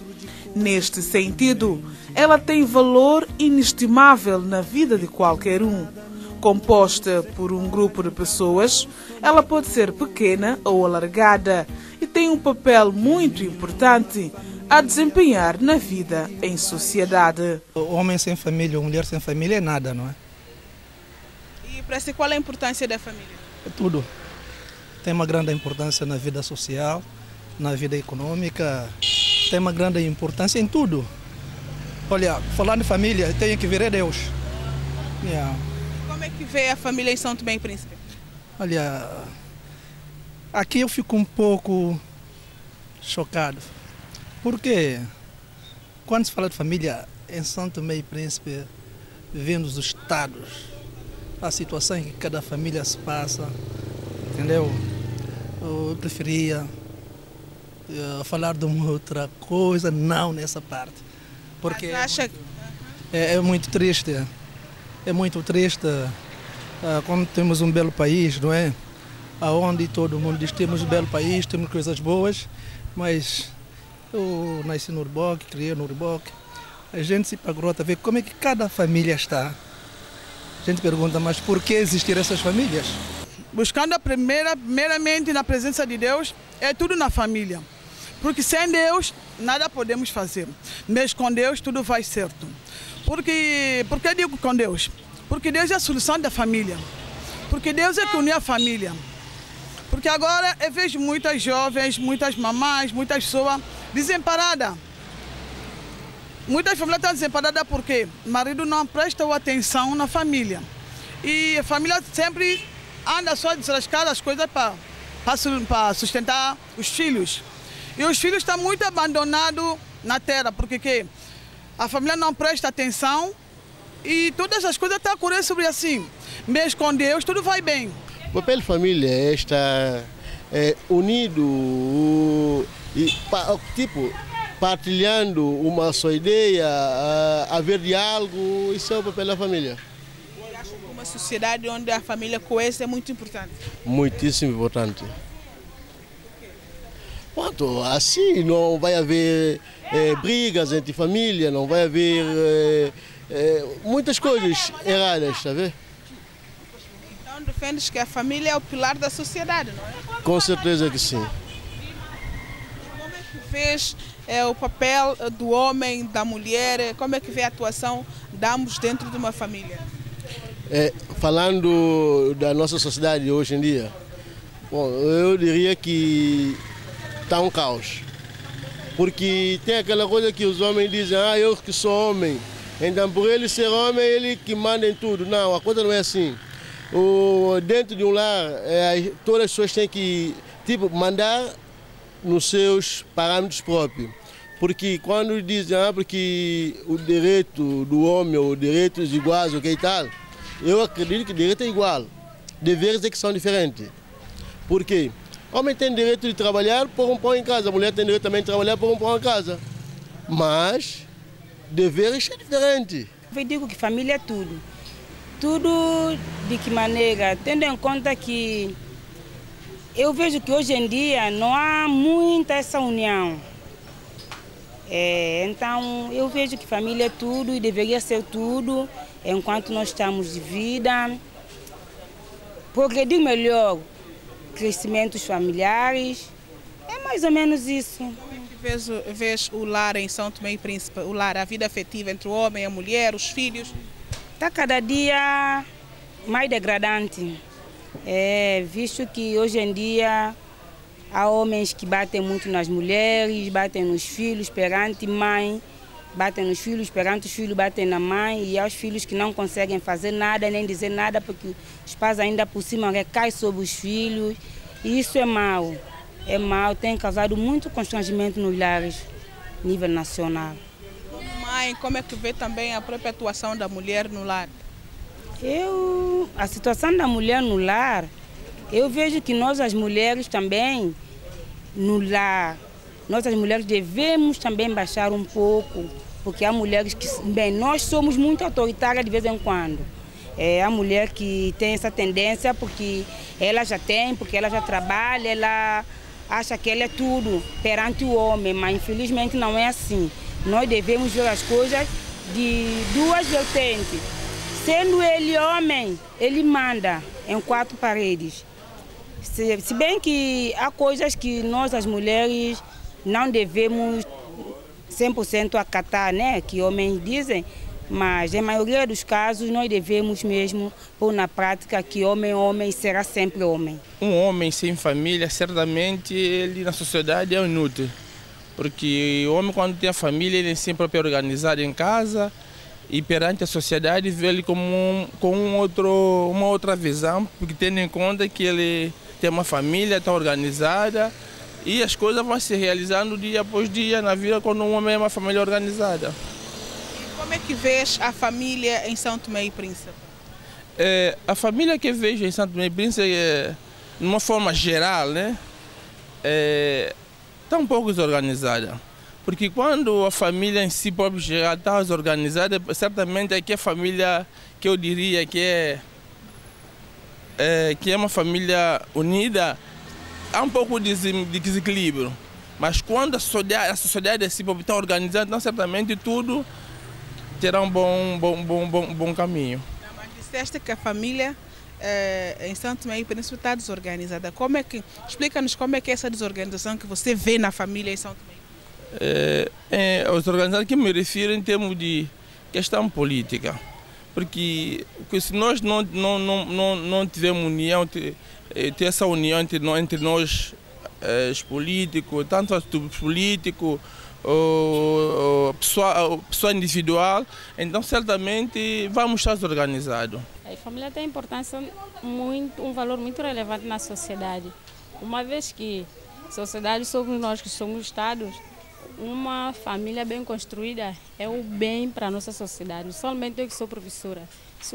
Neste sentido, ela tem valor inestimável na vida de qualquer um. Composta por um grupo de pessoas, ela pode ser pequena ou alargada e tem um papel muito importante a desempenhar na vida em sociedade. O homem sem família, ou mulher sem família é nada, não é? E para si, qual é a importância da família? É tudo. Tem uma grande importância na vida social, na vida econômica, tem uma grande importância em tudo. Olha, falando de família, tem que ver é Deus. Como é que vê a família em São Tomé e Príncipe? Olha, aqui eu fico um pouco chocado. Porque quando se fala de família em São Tomé e Príncipe, vendo os estados, a situação em que cada família se passa, entendeu? Eu preferia falar de uma outra coisa, não nessa parte. Porque é muito triste. É muito triste quando temos um belo país, não é? Onde todo mundo diz que temos um belo país, temos coisas boas, mas eu nasci no Urboque, criei no Urboque. A gente se pagrota ver como é que cada família está. A gente pergunta, mas por que existir essas famílias? Buscando primeiramente na presença de Deus, é tudo na família. Porque sem Deus, nada podemos fazer. Mas com Deus, tudo vai certo. Por que digo com Deus? Porque Deus é a solução da família. Porque Deus é que une a família. Porque agora eu vejo muitas jovens, muitas mamães, muitas pessoas desemparadas. Muitas famílias estão desemparadas porque o marido não presta atenção na família. E a família sempre anda só a desrascar as coisas para sustentar os filhos. E os filhos estão muito abandonados na terra, porque a família não presta atenção e todas as coisas estão a correr sobre assim. Mas com Deus tudo vai bem. O papel da família é estar unido e partilhando uma só ideia, haver diálogo, isso é o papel da família. Eu acho que uma sociedade onde a família coesa é muito importante. Muitíssimo importante. Quanto assim não vai haver brigas entre família, não vai haver muitas coisas erradas, está vendo? Então defendes que a família é o pilar da sociedade, não é? Com certeza que sim. Como é que vês o papel do homem, da mulher, como é que vê a atuação de ambos dentro de uma família? Falando da nossa sociedade hoje em dia, bom, eu diria que está um caos. Porque tem aquela coisa que os homens dizem, eu que sou homem, então por ele ser homem, ele que manda em tudo. Não, a coisa não é assim. Dentro de um lar, todas as pessoas têm que mandar nos seus parâmetros próprios. Porque quando dizem porque o direito do homem, ou direitos iguais, ou que tal, eu acredito que o direito é igual. Deveres é que são diferentes. Por quê? O homem tem direito de trabalhar, pôr um pão em casa. A mulher tem direito também de trabalhar, pôr um pão em casa. Mas deveres é diferente. Eu digo que família é tudo. Tudo de que maneira? Tendo em conta que eu vejo que hoje em dia não há muita essa união. Então eu vejo que família é tudo e deveria ser tudo enquanto nós estamos de vida. Progredir melhor, crescimentos familiares, é mais ou menos isso. Como é que vês o lar em São Tomé e Príncipe, o lar, a vida afetiva entre o homem, a mulher, os filhos? Está cada dia mais degradante, visto que hoje em dia há homens que batem muito nas mulheres, batem nos filhos perante mãe, batem nos filhos, perante os filhos batem na mãe, e aos filhos que não conseguem fazer nada, nem dizer nada, porque os pais ainda por cima recaem sobre os filhos, e isso é mau. É mau, tem causado muito constrangimento nos lares, a nível nacional. Mãe, como é que vê também a própria atuação da mulher no lar? A situação da mulher no lar, eu vejo que nós as mulheres também, no lar, nós as mulheres devemos também baixar um pouco, porque há mulheres que, bem, nós somos muito autoritárias de vez em quando. Há mulher que tem essa tendência porque ela já tem, porque ela já trabalha, ela acha que ela é tudo perante o homem, mas infelizmente não é assim. Nós devemos ver as coisas de duas vertentes. Sendo ele homem, ele manda em 4 paredes. Se bem que há coisas que nós as mulheres não devemos 100% acatar, né, que homens dizem, mas na maioria dos casos nós devemos mesmo pôr na prática que homem será sempre homem. Um homem sem família, certamente, ele na sociedade é inútil, porque o homem quando tem a família, ele sempre é organizado em casa e perante a sociedade vê ele como uma outra visão, porque tendo em conta que ele tem uma família, está organizada, e as coisas vão se realizando dia após dia na vida quando um homem é uma família organizada. E como é que vês a família em São Tomé e Príncipe? A família que vejo em São Tomé e Príncipe, de uma forma geral, né, está um pouco desorganizada. Porque quando a família em si própria já está desorganizada, certamente é que a família que eu diria que é uma família unida, há um pouco de desequilíbrio, mas quando a sociedade assim está organizada, então certamente tudo terá um bom caminho. Mas disseste que a família em São Tomé e Príncipe está desorganizada. Explica-nos como é que é essa desorganização que você vê na família em São Tomé? Desorganizada que me refiro em termos de questão política, porque se nós não tivermos união, ter essa união entre nós, os políticos, tanto os políticos, pessoa individual, então certamente vamos estar desorganizados. A família tem importância, um valor muito relevante na sociedade, uma vez que a sociedade somos nós que somos Estados. Uma família bem construída é o bem para a nossa sociedade. Somente eu que sou professora. Se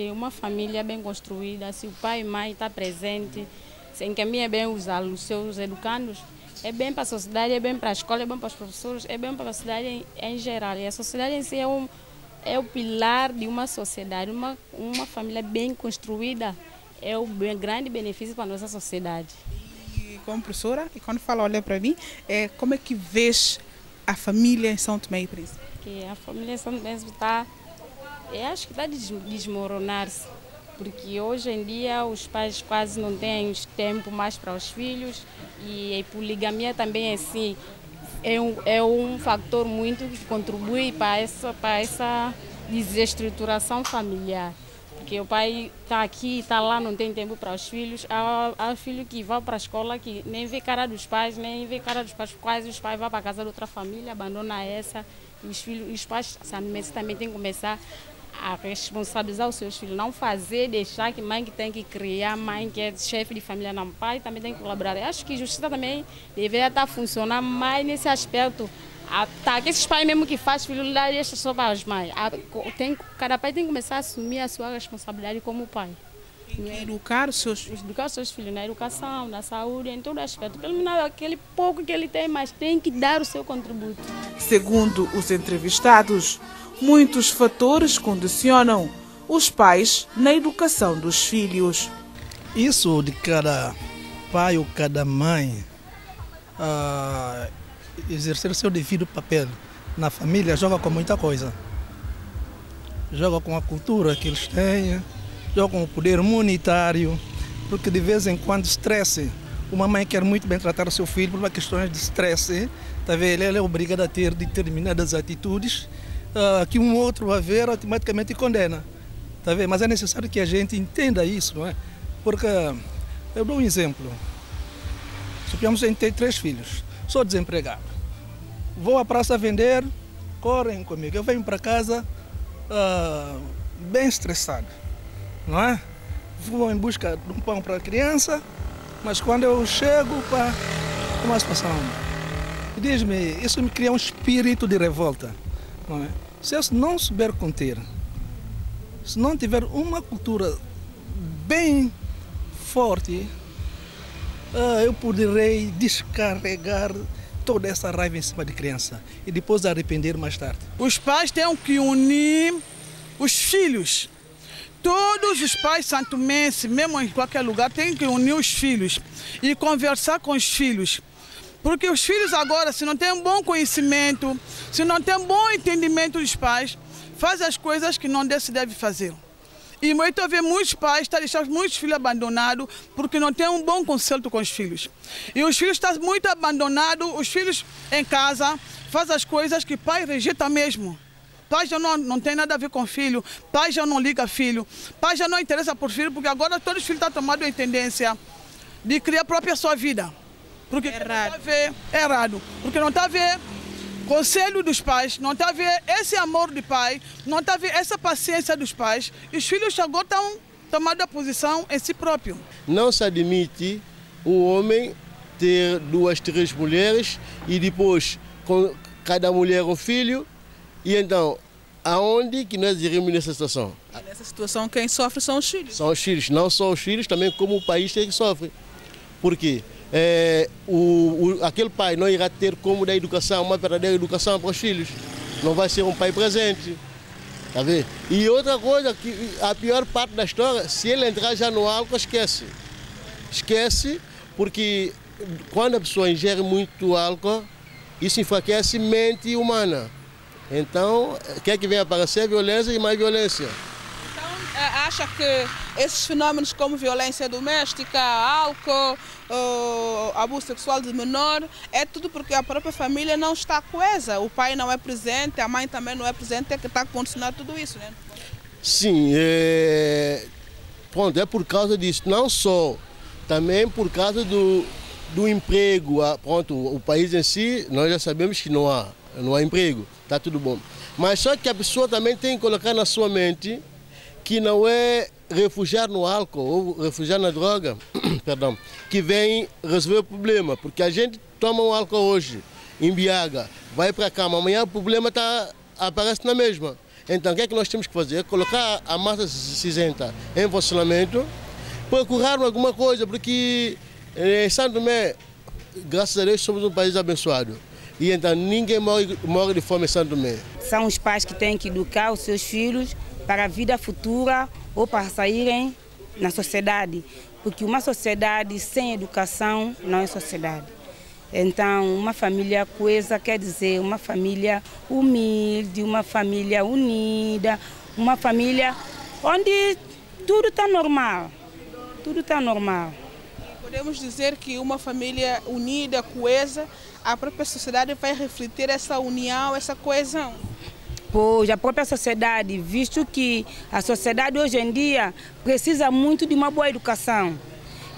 uma família bem construída, se o pai e mãe estão presentes, se encaminha bem os seus educandos, é bem para a sociedade, é bem para a escola, é bem para os professores, é bem para a sociedade em geral. E a sociedade em si é o pilar de uma sociedade. Uma família bem construída é o grande benefício para a nossa sociedade. Como professora, e quando fala, olha para mim, como é que vês a família em São Tomé e Príncipe? Que a família em São Tomé e Príncipe acho que está a desmoronar-se, porque hoje em dia os pais quase não têm tempo mais para os filhos, e a poligamia também assim é um fator muito que contribui para essa desestruturação familiar. Porque o pai está aqui, está lá, não tem tempo para os filhos. Há filho que vai para a escola, que nem vê cara dos pais, nem vê cara dos pais, quase os pais vão para a casa de outra família, abandona essa. E os pais também têm que começar a responsabilizar os seus filhos, não deixar que mãe que tem que criar, mãe que é chefe de família, não, pai também tem que colaborar. Eu acho que a justiça também deveria estar funcionando mais nesse aspecto. Que esses pais mesmo que fazem filho lá, deixa só para as mães. Cada pai tem que começar a assumir a sua responsabilidade como pai. Educar os seus filhos na educação, na saúde, em todo aspecto. Pelo menos aquele pouco que ele tem, mas tem que dar o seu contributo. Segundo os entrevistados, muitos fatores condicionam os pais na educação dos filhos. Isso de cada pai ou cada mãe exercer seu devido papel na família joga com muita coisa. Joga com a cultura que eles têm, joga com o poder monetário, porque de vez em quando estresse. Uma mãe quer muito bem tratar o seu filho por uma questão de estresse, tá vendo? Ela é obrigada a ter determinadas atitudes que um outro vai ver automaticamente condena, tá vendo? Mas é necessário que a gente entenda isso, não é? Porque eu dou um exemplo. Suponhamos que a gente tem 3 filhos, sou desempregado. vou à praça vender, correm comigo. Eu venho para casa bem estressado, não é? Vou em busca de um pão para a criança, mas quando eu chego para uma situação, diz-me, isso me cria um espírito de revolta, não é? Se eu não souber conter, se não tiver uma cultura bem forte, eu poderei descarregar toda essa raiva em cima de criança e depois arrepender mais tarde. Os pais têm que unir os filhos. Todos os pais santomenses, mesmo em qualquer lugar, têm que unir os filhos e conversar com os filhos. Porque os filhos agora, se não têm um bom conhecimento, se não têm um bom entendimento dos pais, fazem as coisas que não se deve fazer. E muito ver muitos pais estão deixando muitos filhos abandonados porque não têm um bom conselho com os filhos. E os filhos estão muito abandonados, os filhos em casa fazem as coisas que o pai rejeita mesmo. Pai já não tem nada a ver com filho, pai já não liga filho, pai já não interessa por filho, porque agora todos os filhos estão tomando a tendência de criar a própria sua vida. Porque errado. Não está a ver, errado. Porque não está a ver conselho dos pais, não está a ver esse amor de pai, não está a ver essa paciência dos pais. E os filhos agora estão tomando a posição em si próprio. Não se admite um homem ter 2, 3 mulheres e depois com cada mulher um filho. E então, aonde que nós iríamos nessa situação? E nessa situação quem sofre são os filhos. São os filhos, não só os filhos, também como o país tem que sofre. Por quê? Aquele pai não irá ter como dar educação, uma verdadeira educação para os filhos. Não vai ser um pai presente. Tá vendo? E outra coisa, que a pior parte da história, se ele entrar já no álcool, esquece. Esquece, porque quando a pessoa ingere muito álcool, isso enfraquece a mente humana. Então, quer que venha aparecer violência e mais violência. Então, acha que esses fenômenos como violência doméstica, álcool, abuso sexual de menor, é tudo porque a própria família não está coesa. O pai não é presente, a mãe também não é presente, é que está a condicionar tudo isso, né? Sim, pronto, é por causa disso. Não só, também por causa do emprego. Pronto, o país em si, nós já sabemos que não há emprego. Está tudo bom. Mas só que a pessoa também tem que colocar na sua mente que não é refugiar no álcool ou refugiar na droga, perdão, que vem resolver o problema. Porque a gente toma um álcool hoje, embriaga, vai para a cama, amanhã o problema aparece na mesma. Então o que é que nós temos que fazer? Colocar a massa cinzenta em funcionamento, procurar alguma coisa, porque em Santo Tomé, graças a Deus, somos um país abençoado. E então ninguém morre de fome em Santo Tomé. São os pais que têm que educar os seus filhos para a vida futura ou para saírem na sociedade. Porque uma sociedade sem educação não é sociedade. Então, uma família coesa quer dizer uma família humilde, uma família unida, uma família onde tudo está normal. Tudo está normal. Podemos dizer que uma família unida, coesa, a própria sociedade vai refletir essa união, essa coesão. Pois a própria sociedade, visto que a sociedade hoje em dia precisa muito de uma boa educação.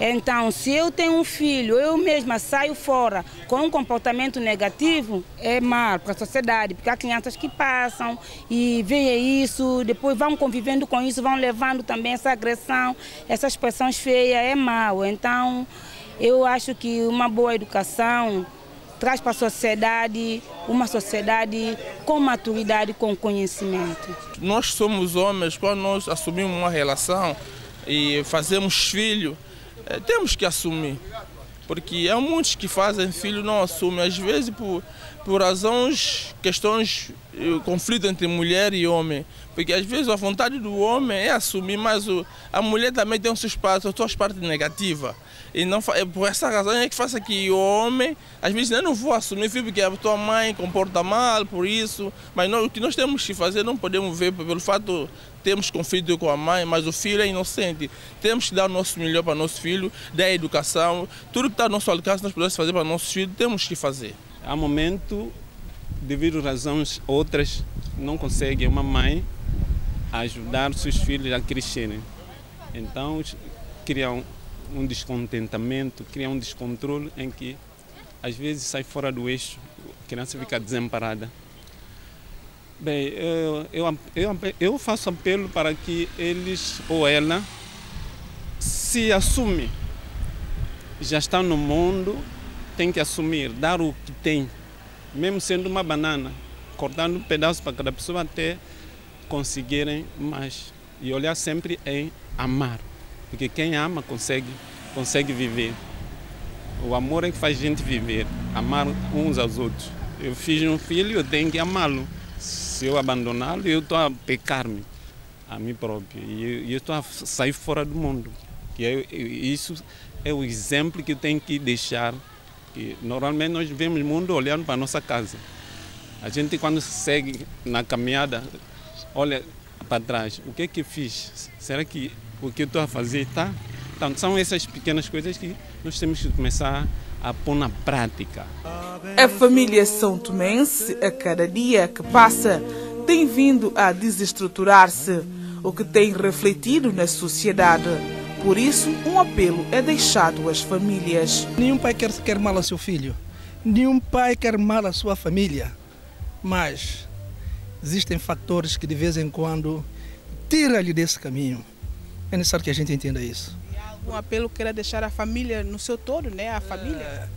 Então, se eu tenho um filho, eu mesma saio fora com um comportamento negativo, é mal para a sociedade, porque há crianças que passam e veem isso, depois vão convivendo com isso, vão levando também essa agressão, essas expressões feias, é mal. Então, eu acho que uma boa educação traz para a sociedade uma sociedade com maturidade, com conhecimento. Nós somos homens, quando nós assumimos uma relação e fazemos filho, temos que assumir, porque há muitos que fazem filho e não assumem, às vezes por razões, questões, conflito entre mulher e homem, porque às vezes a vontade do homem é assumir, mas a mulher também tem as suas partes negativas. E não, por essa razão é que faça que o homem, às vezes, eu não vou assumir filho porque a tua mãe comporta mal, por isso. Mas o que nós temos que fazer, não podemos ver pelo fato temos conflito com a mãe, mas o filho é inocente. Temos que dar o nosso melhor para o nosso filho, dar a educação. Tudo que está ao nosso alcance, nós podemos fazer para nossos filhos, temos que fazer. Há momento, devido a razões outras, não consegue uma mãe ajudar os seus filhos a crescerem. Então, criam um descontentamento, cria um descontrole em que às vezes sai fora do eixo a criança fica desamparada. Bem, eu faço apelo para que eles ou ela se assumem. Já estão no mundo, tem que assumir, dar o que tem, mesmo sendo uma banana, cortando um pedaço para cada pessoa até conseguirem mais. E olhar sempre em amar, porque quem ama consegue viver. O amor é que faz a gente viver, amar uns aos outros. Eu fiz um filho, eu tenho que amá-lo. Se eu abandoná-lo, eu estou a pecar-me a mim próprio. E eu estou a sair fora do mundo. Isso é o exemplo que eu tenho que deixar. Que normalmente nós vemos o mundo olhando para a nossa casa. A gente, quando segue na caminhada, olha para trás. O que é que eu fiz? Será que o que eu estou a fazer está? Então, são essas pequenas coisas que nós temos que começar a pôr na prática. A família são tomense, a cada dia que passa, tem vindo a desestruturar-se, o que tem refletido na sociedade. Por isso, um apelo é deixado às famílias. Nenhum pai quer mal ao seu filho, nenhum pai quer mal à sua família, mas existem fatores que de vez em quando tiram-lhe desse caminho. É necessário que a gente entenda isso. Um apelo que queira deixar a família no seu todo, né? A família.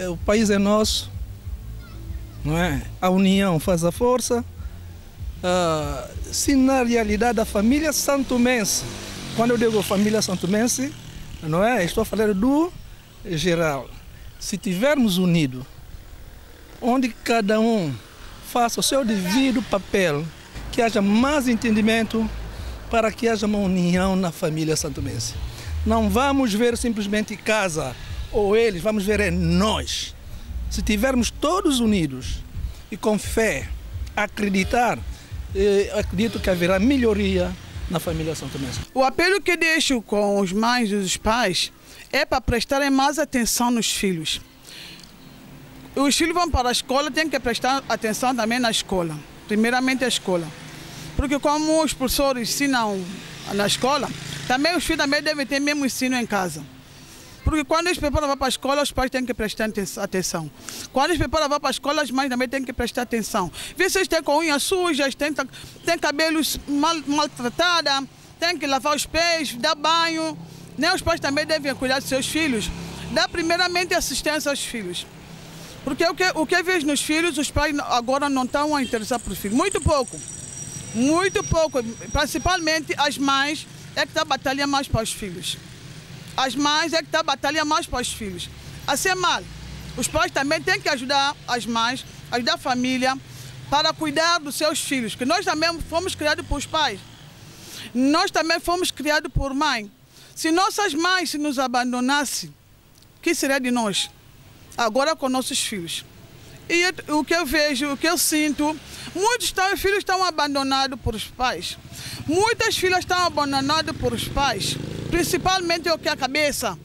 O país é nosso, não é? A união faz a força. Se na realidade a família santomense, quando eu digo família santomense, não é? Estou a falar do geral. Se tivermos unidos, onde cada um faça o seu devido papel, que haja mais entendimento para que haja uma união na família santomense. Não vamos ver simplesmente casa ou eles, vamos ver é nós. Se tivermos todos unidos e com fé, acreditar, acredito que haverá melhoria na família santomense. O apelo que deixo com os mães e os pais é para prestarem mais atenção nos filhos. Os filhos vão para a escola, tem que prestar atenção também na escola. Primeiramente a escola. Porque como os professores ensinam na escola, também os filhos também devem ter mesmo ensino em casa. Porque quando eles preparam para a escola, os pais têm que prestar atenção. Quando eles preparam para a escola, as mães também têm que prestar atenção. Vê se eles têm com unhas sujas, têm cabelos maltratados, têm que lavar os pés, dar banho. Né? Os pais também devem cuidar dos seus filhos. Dar primeiramente assistência aos filhos. Porque o que vejo nos filhos, os pais agora não estão a interessar por filhos. Muito pouco. Muito pouco. Principalmente as mães é que estão a batalhar mais para os filhos. As mães é que estão a batalhar mais para os filhos. Assim é mal. Os pais também têm que ajudar as mães, ajudar a família para cuidar dos seus filhos. Que nós também fomos criados por pais. Nós também fomos criados por mãe. Se nossas mães nos abandonassem, o que seria de nós? Agora com nossos filhos. E o que eu vejo, o que eu sinto, muitos filhos estão abandonados por os pais. Muitas filhas estão abandonadas por os pais. Principalmente o que é a cabeça.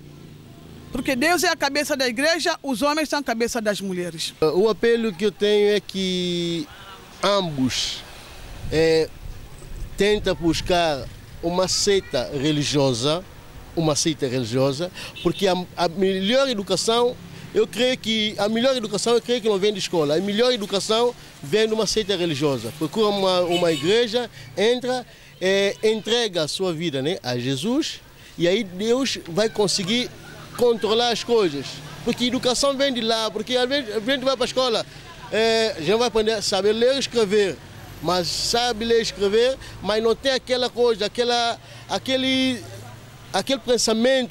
Porque Deus é a cabeça da igreja, os homens são a cabeça das mulheres. O apelo que eu tenho é que ambos tentem buscar uma seita religiosa, porque a melhor educação, eu creio que não vem de escola. A melhor educação vem de uma seita religiosa. Procura uma igreja, entra, entrega a sua vida, né, a Jesus, e aí Deus vai conseguir controlar as coisas. Porque a educação vem de lá, porque às vezes a gente vai para a escola, a gente vai aprender a saber ler e escrever, mas sabe ler e escrever, mas não tem aquela coisa, aquele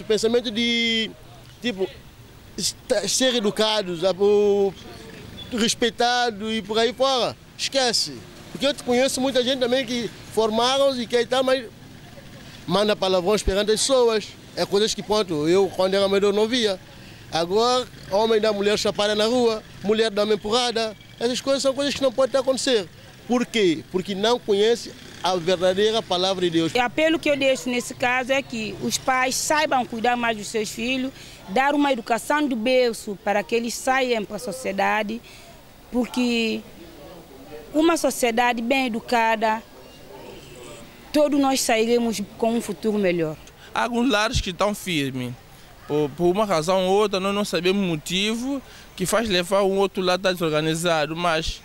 pensamento de, tipo, ser educados, respeitado e por aí fora. Esquece. Porque eu conheço muita gente também que formaram-se e que tal, mas manda palavrões perante as pessoas. É coisas que, pronto, eu quando era menor não via. Agora, homem da mulher chapada na rua, mulher da homem empurrada. Essas coisas são coisas que não podem acontecer. Por quê? Porque não conhece a verdadeira palavra de Deus. O apelo que eu deixo nesse caso é que os pais saibam cuidar mais dos seus filhos, dar uma educação do berço para que eles saiam para a sociedade, porque uma sociedade bem educada, todos nós sairemos com um futuro melhor. Há alguns lares que estão firmes, por uma razão ou outra, nós não sabemos o motivo que faz levar um outro lado a desorganizado. Mas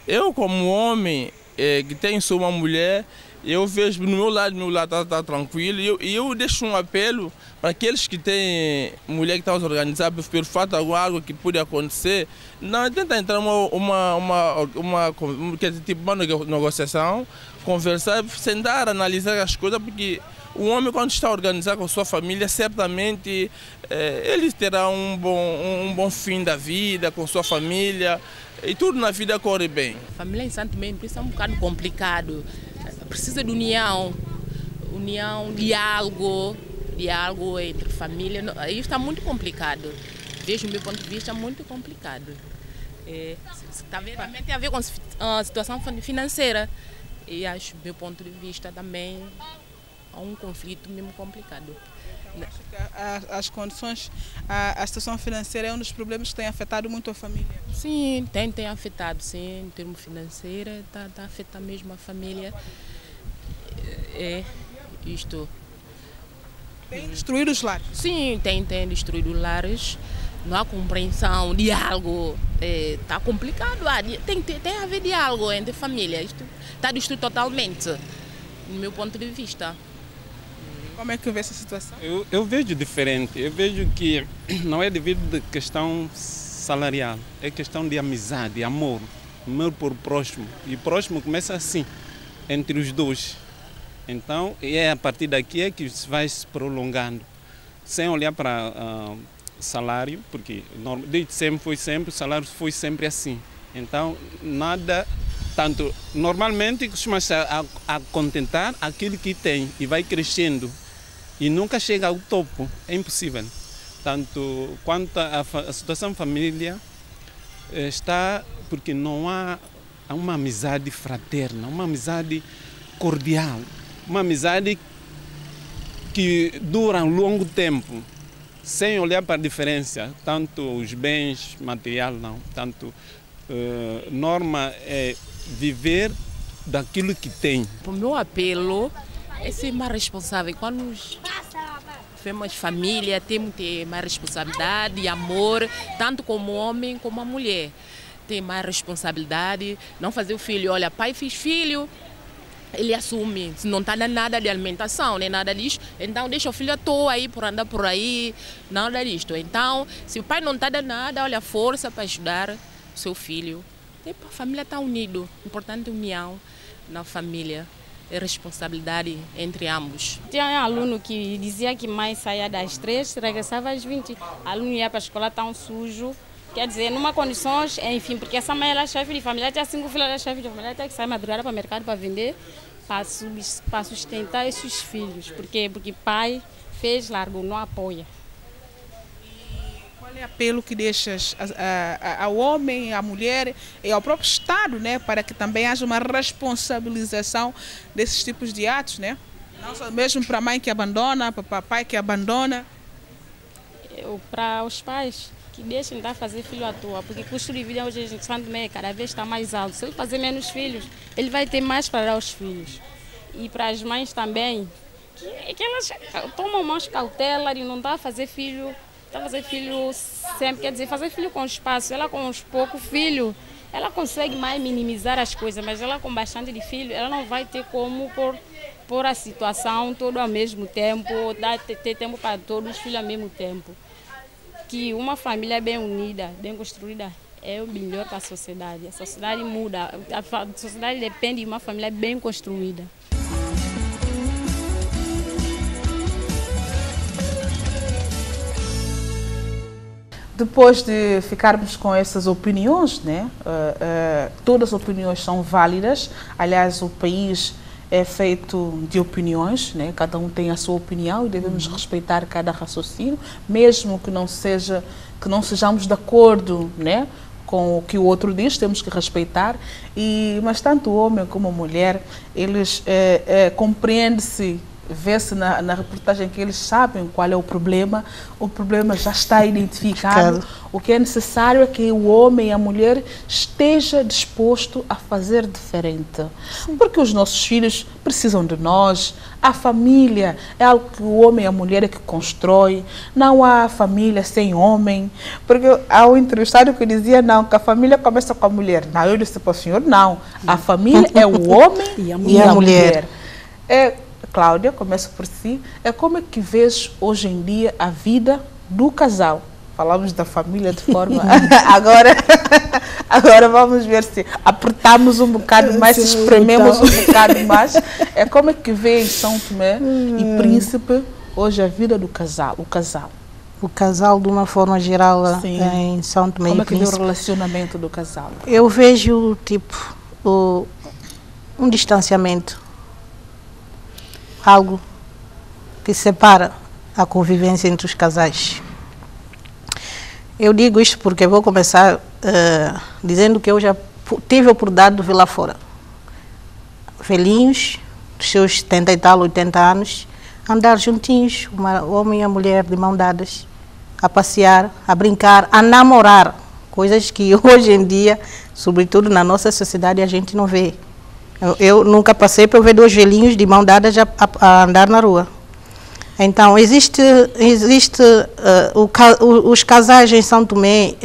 eu, como homem que tenho só uma mulher, eu vejo no meu lado está tranquilo. E eu deixo um apelo para aqueles que têm mulher que está desorganizada pelo fato de algo que pode acontecer. Não, tenta entrar uma negociação, conversar, sentar, analisar as coisas, porque o homem, quando está organizado com sua família, certamente ele terá um bom fim da vida com sua família e tudo na vida corre bem. A família em Santo Tomé é um bocado complicado. Precisa de união, diálogo entre família. Aí está muito complicado. Vejo o meu ponto de vista muito complicado. Também tem a ver com a situação financeira. E acho, do meu ponto de vista, também há um conflito mesmo complicado. Então, acho que as condições, a situação financeira é um dos problemas que tem afetado muito a família. Sim, tem afetado, sim, em termos financeiros, está afetando mesmo a família. Isto. Tem destruído os lares? Sim, tem destruído os lares. Não há compreensão, diálogo. Está complicado. Tem a haver diálogo entre família. Isto está destruído totalmente, no meu ponto de vista. Como é que vê essa situação? Eu vejo diferente. Eu vejo que não é devido a questão salarial. É questão de amizade, amor por próximo. E o próximo começa assim, entre os dois. Então, é a partir daqui é que vai se prolongando, sem olhar para salário, porque desde sempre o salário foi sempre assim. Então, nada, tanto, normalmente costuma-se a contentar aquilo que tem e vai crescendo e nunca chega ao topo, é impossível. Tanto quanto a situação família está, porque não há uma amizade fraterna, uma amizade cordial. Uma amizade que dura um longo tempo, sem olhar para a diferença, tanto os bens material não, tanto norma é viver daquilo que tem. O meu apelo é ser mais responsável. Quando temos família, temos que ter mais responsabilidade e amor, tanto como o homem como a mulher. Ter mais responsabilidade, não fazer o filho, olha, pai fiz filho, ele assume, se não está dando nada de alimentação, nem nada disso, então deixa o filho à toa aí, por andar por aí, nada disto. Então, se o pai não está dando nada, olha, força para ajudar o seu filho. A família está unida, importante união na família, é responsabilidade entre ambos. Tinha um aluno que dizia que mãe saía das 3, regressava às 20. O aluno ia para a escola tão sujo. Quer dizer, numa condições, enfim, porque essa mãe era chefe de família, tinha 5 filhos, era chefe de família, tinha que sair madrugada para o mercado para vender, para sustentar esses filhos. Porque pai fez, largou, não apoia. E qual é o apelo que deixas ao homem, à mulher e ao próprio Estado, né, para que também haja uma responsabilização desses tipos de atos, né? Não só mesmo para a mãe que abandona, para o pai que abandona? Para os pais que deixem de fazer filho à toa, porque o custo de vida hoje em Santo Tomé cada vez está mais alto. Se ele fazer menos filhos, ele vai ter mais para dar aos filhos. E para as mães também, que elas tomam mais cautela de não estar a fazer filho, sempre, quer dizer, fazer filho com espaço. Ela com uns poucos filhos, ela consegue mais minimizar as coisas, mas ela com bastante de filho, ela não vai ter como pôr a situação toda ao mesmo tempo, ter tempo para todos os filhos ao mesmo tempo. Que uma família bem unida, bem construída, é o melhor para a sociedade. A sociedade muda, a sociedade depende de uma família bem construída. Depois de ficarmos com essas opiniões, né? Todas as opiniões são válidas. Aliás, o país é feito de opiniões, né? Cada um tem a sua opinião e devemos respeitar cada raciocínio, mesmo que não sejamos de acordo, né, com o que o outro diz, temos que respeitar. Mas tanto o homem como a mulher, eles compreendem-se vê-se na reportagem que eles sabem qual é o problema já está identificado. O que é necessário é que o homem e a mulher esteja disposto a fazer diferente. Porque os nossos filhos precisam de nós, a família é algo que o homem e a mulher é que constrói, não há família sem homem. Porque há um entrevistado que dizia não, que a família começa com a mulher. Não, eu disse para o senhor, não, a família é o homem e a mulher. Cláudia, começo por si. Como é que vês hoje em dia a vida do casal? Falamos da família de forma... agora vamos ver se apertamos um bocado mais, se esprememos um bocado mais. Como é que vê em São Tomé e Príncipe hoje a vida do casal, o casal? O casal, de uma forma geral, em São Tomé e Príncipe. Como é que vê o relacionamento do casal? Eu vejo, tipo, um distanciamento. Algo que separa a convivência entre os casais. Eu digo isto porque vou começar dizendo que eu já tive a oportunidade de ver lá fora velhinhos, dos seus 70 e tal, 80 anos, andar juntinhos, o homem e a mulher de mão dadas, a passear, a brincar, a namorar, coisas que hoje em dia, sobretudo na nossa sociedade, a gente não vê. Eu nunca passei para ver dois velhinhos de mão dadas a andar na rua. Então, os casais em São Tomé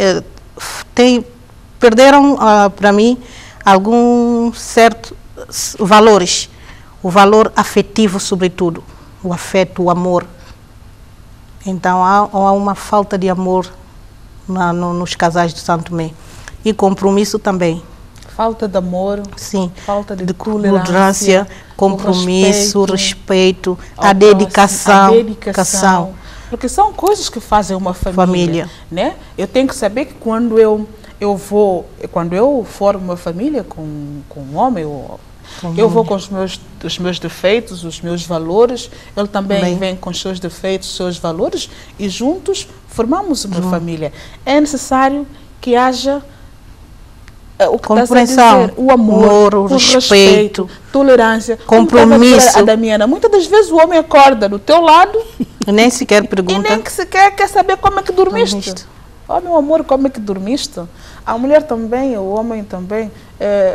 perderam, para mim, alguns certos valores. O valor afetivo, sobretudo. O afeto, o amor. Então, há uma falta de amor nos casais de São Tomé. E compromisso também. Falta de amor, sim, falta de tolerância, compromisso, respeito, a dedicação. Porque são coisas que fazem uma família. Né? Eu tenho que saber que quando eu formo uma família com um homem, eu vou com os meus defeitos, os meus valores, ele também vem com os seus defeitos, os seus valores, e juntos formamos uma família. É necessário que haja compreensão, o amor, o respeito, tolerância, compromisso. A Damiana, muitas das vezes o homem acorda do teu lado e nem sequer pergunta. E nem sequer quer saber como é que dormiste. Oh, meu amor, como é que dormiste? A mulher também, o homem também,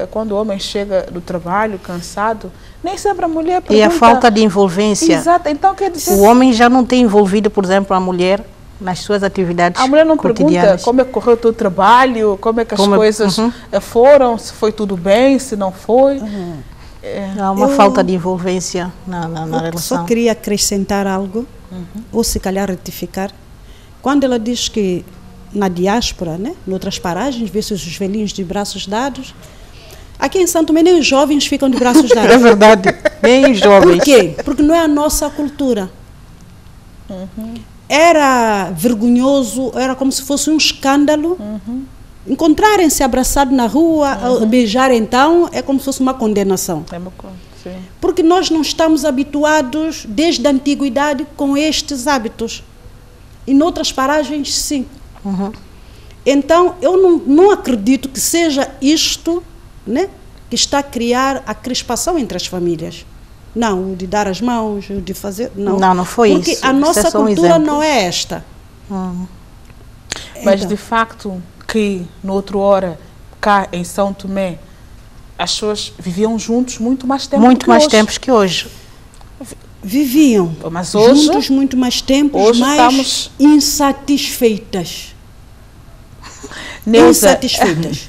quando o homem chega do trabalho cansado, nem sempre a mulher pergunta. E a falta de envolvência. Exato. Então, quer dizer, o homem já não tem envolvido, por exemplo, a mulher nas suas atividades cotidianas. A mulher não pergunta como é que correu o teu trabalho, como é que as coisas foram, se foi tudo bem, se não foi. Há uma falta de envolvência na relação. Só queria acrescentar algo, ou se calhar retificar. Quando ela diz que na diáspora, né, em outras paragens, vê-se os velhinhos de braços dados, aqui em São Tomé nem os jovens ficam de braços dados. É verdade, nem os jovens. Por quê? Porque não é a nossa cultura. Era vergonhoso, era como se fosse um escândalo. Encontrarem-se abraçados na rua, beijar então, é como se fosse uma condenação. Sim. Porque nós não estamos habituados, desde a antiguidade, com estes hábitos. E noutras paragens, sim. Então, eu não acredito que seja isto, né, que está a criar a crispação entre as famílias. Não, o de dar as mãos, o de fazer... Não foi isso. Porque a nossa cultura não é esta. Mas, então, de facto, que, no outro hora, cá em São Tomé, as pessoas viviam juntos muito mais tempo tempos que hoje. Viviam, mas hoje, juntos muito mais tempo, mas estamos insatisfeitas. Insatisfeitas.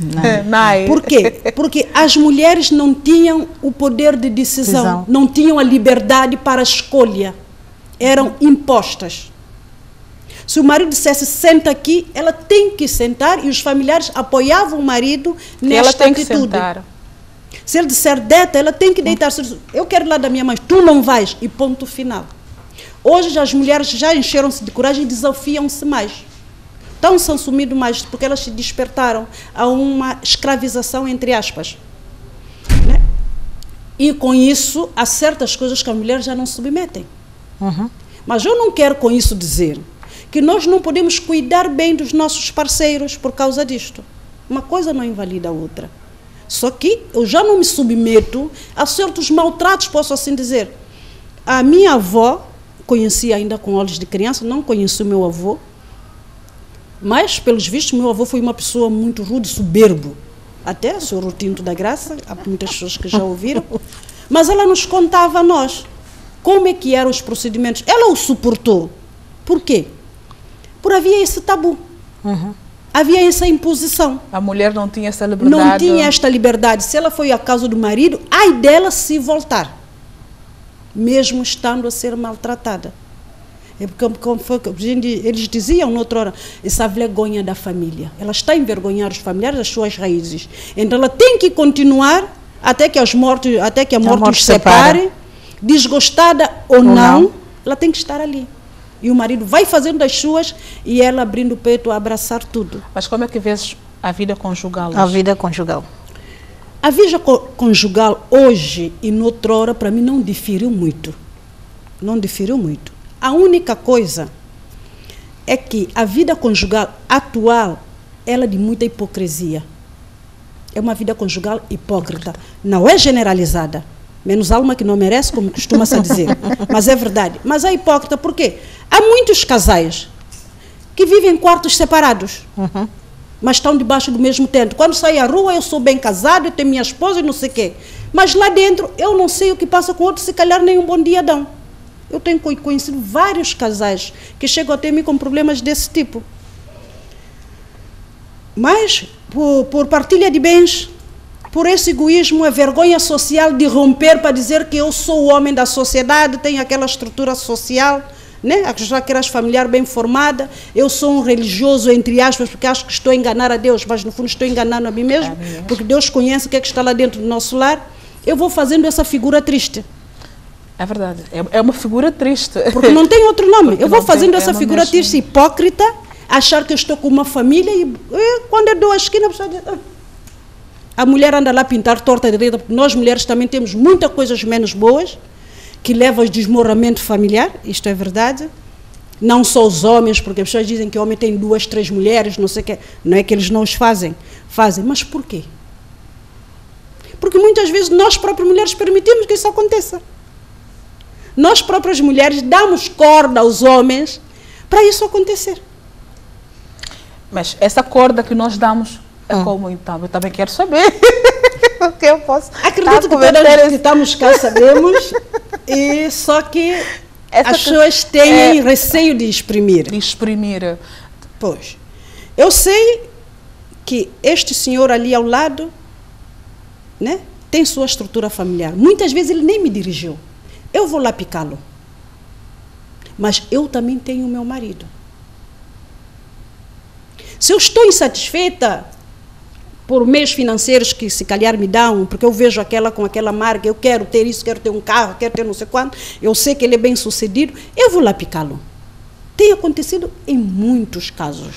Por quê? Porque as mulheres não tinham o poder de decisão, não tinham a liberdade para a escolha. Eram impostas. Se o marido dissesse, senta aqui, ela tem que sentar, e os familiares apoiavam o marido nesta atitude. Se ele disser deita, ela tem que deitar. Eu quero ir lá da minha mãe, tu não vais, e ponto final. Hoje as mulheres já encheram-se de coragem e desafiam-se mais. Estão-se assumindo mais, porque elas se despertaram a uma escravização, entre aspas. Né? E com isso, há certas coisas que as mulheres já não se submetem. Mas eu não quero com isso dizer que nós não podemos cuidar bem dos nossos parceiros por causa disto. Uma coisa não invalida a outra. Só que eu já não me submeto a certos maltratos, posso assim dizer. A minha avó, conheci ainda com olhos de criança, não conheci o meu avô, mas, pelos vistos, meu avô foi uma pessoa muito rude, soberbo. Até o Sr. Tinto da Graça, há muitas pessoas que já ouviram. Mas ela nos contava a nós como é que eram os procedimentos. Ela o suportou. Por quê? Por havia esse tabu. Havia essa imposição. A mulher não tinha essa liberdade. Não tinha esta liberdade. Se ela foi à casa do marido, ai dela se voltar. Mesmo estando a ser maltratada. É porque, como foi, eles diziam noutra hora, essa vergonha da família. Ela está a envergonhar os familiares das suas raízes. Então ela tem que continuar até que a morte os separe, desgostada ou não, ela tem que estar ali. E o marido vai fazendo as suas e ela abrindo o peito a abraçar tudo. Mas como é que vês a vida conjugal hoje? A vida conjugal. A vida conjugal hoje e noutrora, para mim, não diferiu muito. Não diferiu muito. A única coisa é que a vida conjugal atual, ela é de muita hipocrisia. É uma vida conjugal hipócrita. Não é generalizada. Menos alma que não merece, como costuma-se dizer. Mas é verdade. Mas é hipócrita por quê? Há muitos casais que vivem em quartos separados. Mas estão debaixo do mesmo teto. Quando saio à rua, eu sou bem casado, eu tenho minha esposa e não sei o quê. Mas lá dentro, eu não sei o que passa com o outro, se calhar nem um bom dia dão. Eu tenho conhecido vários casais que chegam até mim com problemas desse tipo. Mas, por partilha de bens, por esse egoísmo, a vergonha social de romper para dizer que eu sou o homem da sociedade, tenho aquela estrutura social, né? Aquela familiar bem formada, eu sou um religioso, entre aspas, porque acho que estou a enganar a Deus, mas no fundo estou enganando a mim mesmo, porque Deus conhece o que é que está lá dentro do nosso lar. Eu vou fazendo essa figura triste. É verdade, é uma figura triste. Porque não tem outro nome. Porque eu vou fazendo essa figura triste, hipócrita, achar que eu estou com uma família e quando eu dou a esquina, a pessoa diz, a mulher anda lá a pintar torta direita, porque nós mulheres também temos muitas coisas menos boas, que levam ao desmoronamento familiar, isto é verdade. Não só os homens, porque as pessoas dizem que o homem tem 2, 3 mulheres, não sei o quê. Não é que eles não os fazem. Fazem, mas por quê? Porque muitas vezes nós próprias mulheres permitimos que isso aconteça. Nós próprias mulheres damos corda aos homens para isso acontecer. Mas essa corda que nós damos é como então? Eu também quero saber. O que eu posso... Acredito que todas que estamos cá sabemos, e só que as pessoas têm receio de exprimir. De exprimir. Pois. Eu sei que este senhor ali ao lado, né, tem sua estrutura familiar. Muitas vezes ele nem me dirigiu. Eu vou lá picá-lo. Mas eu também tenho o meu marido. Se eu estou insatisfeita por meios financeiros que se calhar me dão, porque eu vejo aquela com aquela marca, eu quero ter isso, quero ter um carro, quero ter não sei quanto, eu sei que ele é bem sucedido, eu vou lá picá-lo. Tem acontecido em muitos casos.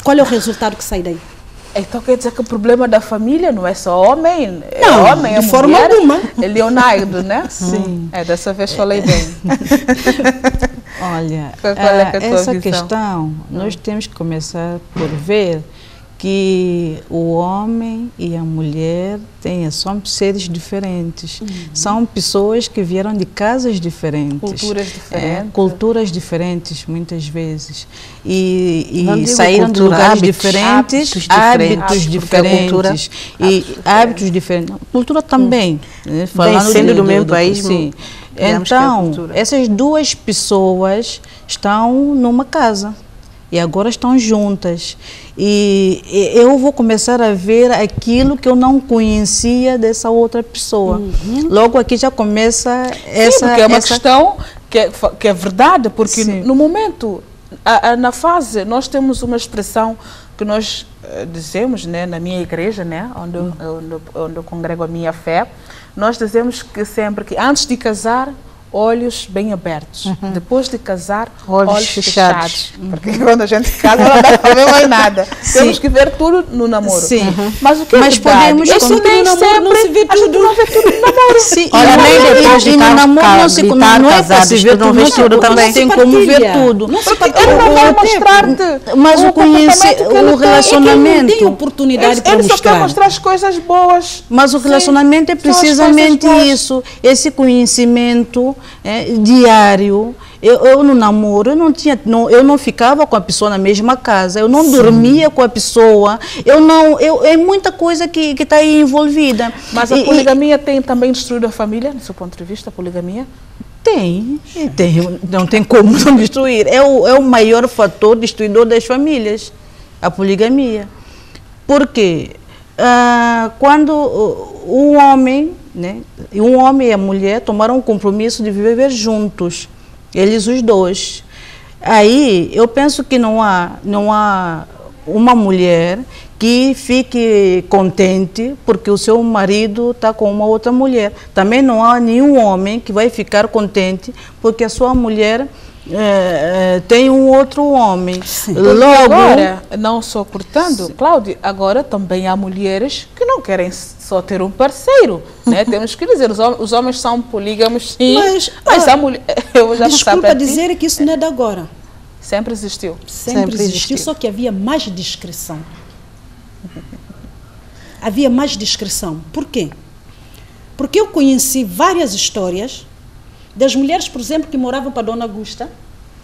Qual é o resultado que sai daí? Então quer dizer que o problema da família não é só homem? Não, é homem, de forma alguma. É Leonardo, né? Sim. Dessa vez falei bem. Olha, essa questão, nós temos que começar por ver que o homem e a mulher são seres diferentes. São pessoas que vieram de casas diferentes. Culturas diferentes. Culturas diferentes, muitas vezes. E saíram de lugares diferentes, hábitos diferentes. Hábitos diferentes. Cultura também. Falando sendo do mesmo país, sim. Então, essas duas pessoas estão numa casa. E agora estão juntas. E eu vou começar a ver aquilo que eu não conhecia dessa outra pessoa. Logo aqui já começa essa... porque é uma questão que é verdade, porque no momento, na fase, nós temos uma expressão que nós dizemos, né, na minha igreja, né, onde eu congrego a minha fé, nós dizemos que sempre que antes de casar, olhos bem abertos. Depois de casar, olhos fechados. Porque quando a gente casa, não dá para ver mais nada. Temos que ver tudo no namoro. Sim. Mas o que é podemos isso nem sempre não se vê tudo. A gente não vê tudo no namoro. Sim. Olha, nem depois de no namoro não é para se ver tudo também. Não tem como ver tudo. Ele não vai mostrar-te. Mas o relacionamento tem oportunidade para ele só mostrar. quer mostrar as coisas boas. Mas o relacionamento é precisamente isso, esse conhecimento diário. Eu no namoro, eu não ficava com a pessoa na mesma casa, eu não dormia com a pessoa, é muita coisa que está aí envolvida. Mas a poligamia tem também destruído a família, do seu ponto de vista, a poligamia? Tem, não tem como não destruir. É o maior fator destruidor das famílias, a poligamia. Por quê? Quando um homem e a mulher tomaram o compromisso de viver juntos, eles os dois, aí eu penso que não há uma mulher que fique contente porque o seu marido está com uma outra mulher. Também não há nenhum homem que vai ficar contente porque a sua mulher tem um outro homem. Logo, agora, não só cortando, Cláudia, agora também há mulheres que não querem só ter um parceiro, né? Temos que dizer, os homens são polígamos, sim, mas a mulher... Desculpa dizer que isso não é de agora. Sempre existiu. Sempre existiu, só que havia mais discrição. Havia mais discrição. Por quê? Porque eu conheci várias histórias das mulheres, por exemplo, que moravam para a Dona Augusta,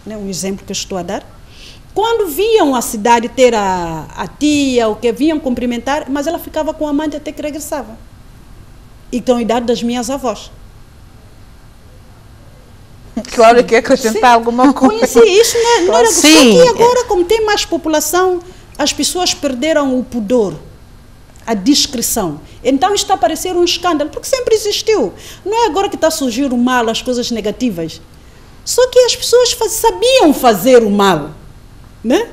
né, um exemplo que eu estou a dar, quando viam a cidade ter a tia, o que vinham cumprimentar, mas ela ficava com a amante até que regressava. Então, a idade das minhas avós. Claro, quer acrescentar alguma coisa. Conheci isso, não era só que agora, como tem mais população, as pessoas perderam o pudor, a discrição. Então está a parecer um escândalo, porque sempre existiu. Não é agora que está a surgir o mal, as coisas negativas. Só que as pessoas sabiam fazer o mal, né?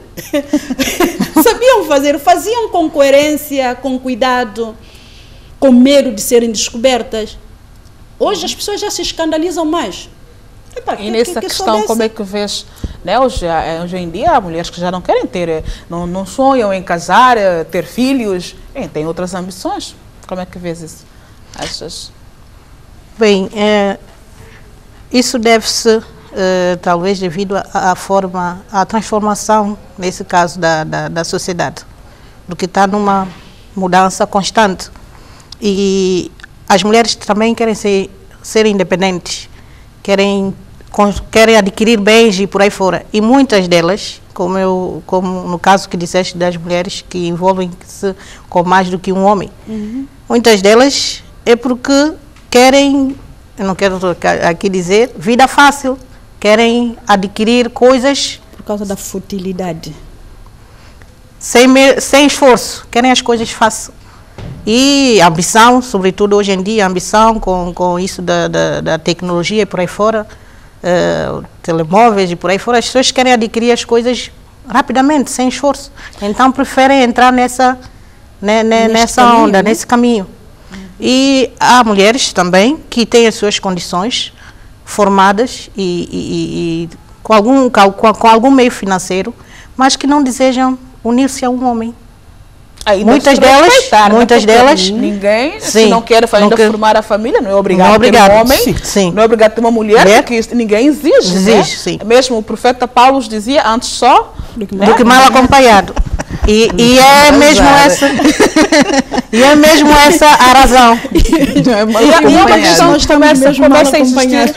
Sabiam fazer, faziam com coerência, com cuidado, com medo de serem descobertas. Hoje as pessoas já se escandalizam mais. Epa, e nessa questão, como é que vês, né? Hoje em dia há mulheres que já não querem ter, não sonham em casar, ter filhos, têm outras ambições. Como é que vês isso? Achas? Bem, isso deve-se talvez devido à transformação, nesse caso, da sociedade, porque está numa mudança constante. E as mulheres também querem ser independentes, querem adquirir bens e por aí fora. E muitas delas, como no caso que disseste das mulheres que envolvem-se com mais do que um homem, muitas delas é porque querem, eu não quero aqui dizer, vida fácil, querem adquirir coisas... Por causa da futilidade. Sem esforço, querem as coisas fáceis. E ambição, sobretudo hoje em dia, ambição com isso da tecnologia e por aí fora, telemóveis e por aí fora, as pessoas querem adquirir as coisas rapidamente, sem esforço. Então preferem entrar nessa onda, nesse caminho. E há mulheres também que têm as suas condições formadas e com algum meio financeiro, mas que não desejam unir-se a um homem. Muitas delas, ninguém, se não quer formar a família, não é obrigado a ter um homem, não é obrigado a ter uma mulher, porque ninguém exige, né? Sim. Mesmo o profeta Paulo dizia, antes só do que mal acompanhado. E é mesmo essa a razão. E uma questão que começa a existir,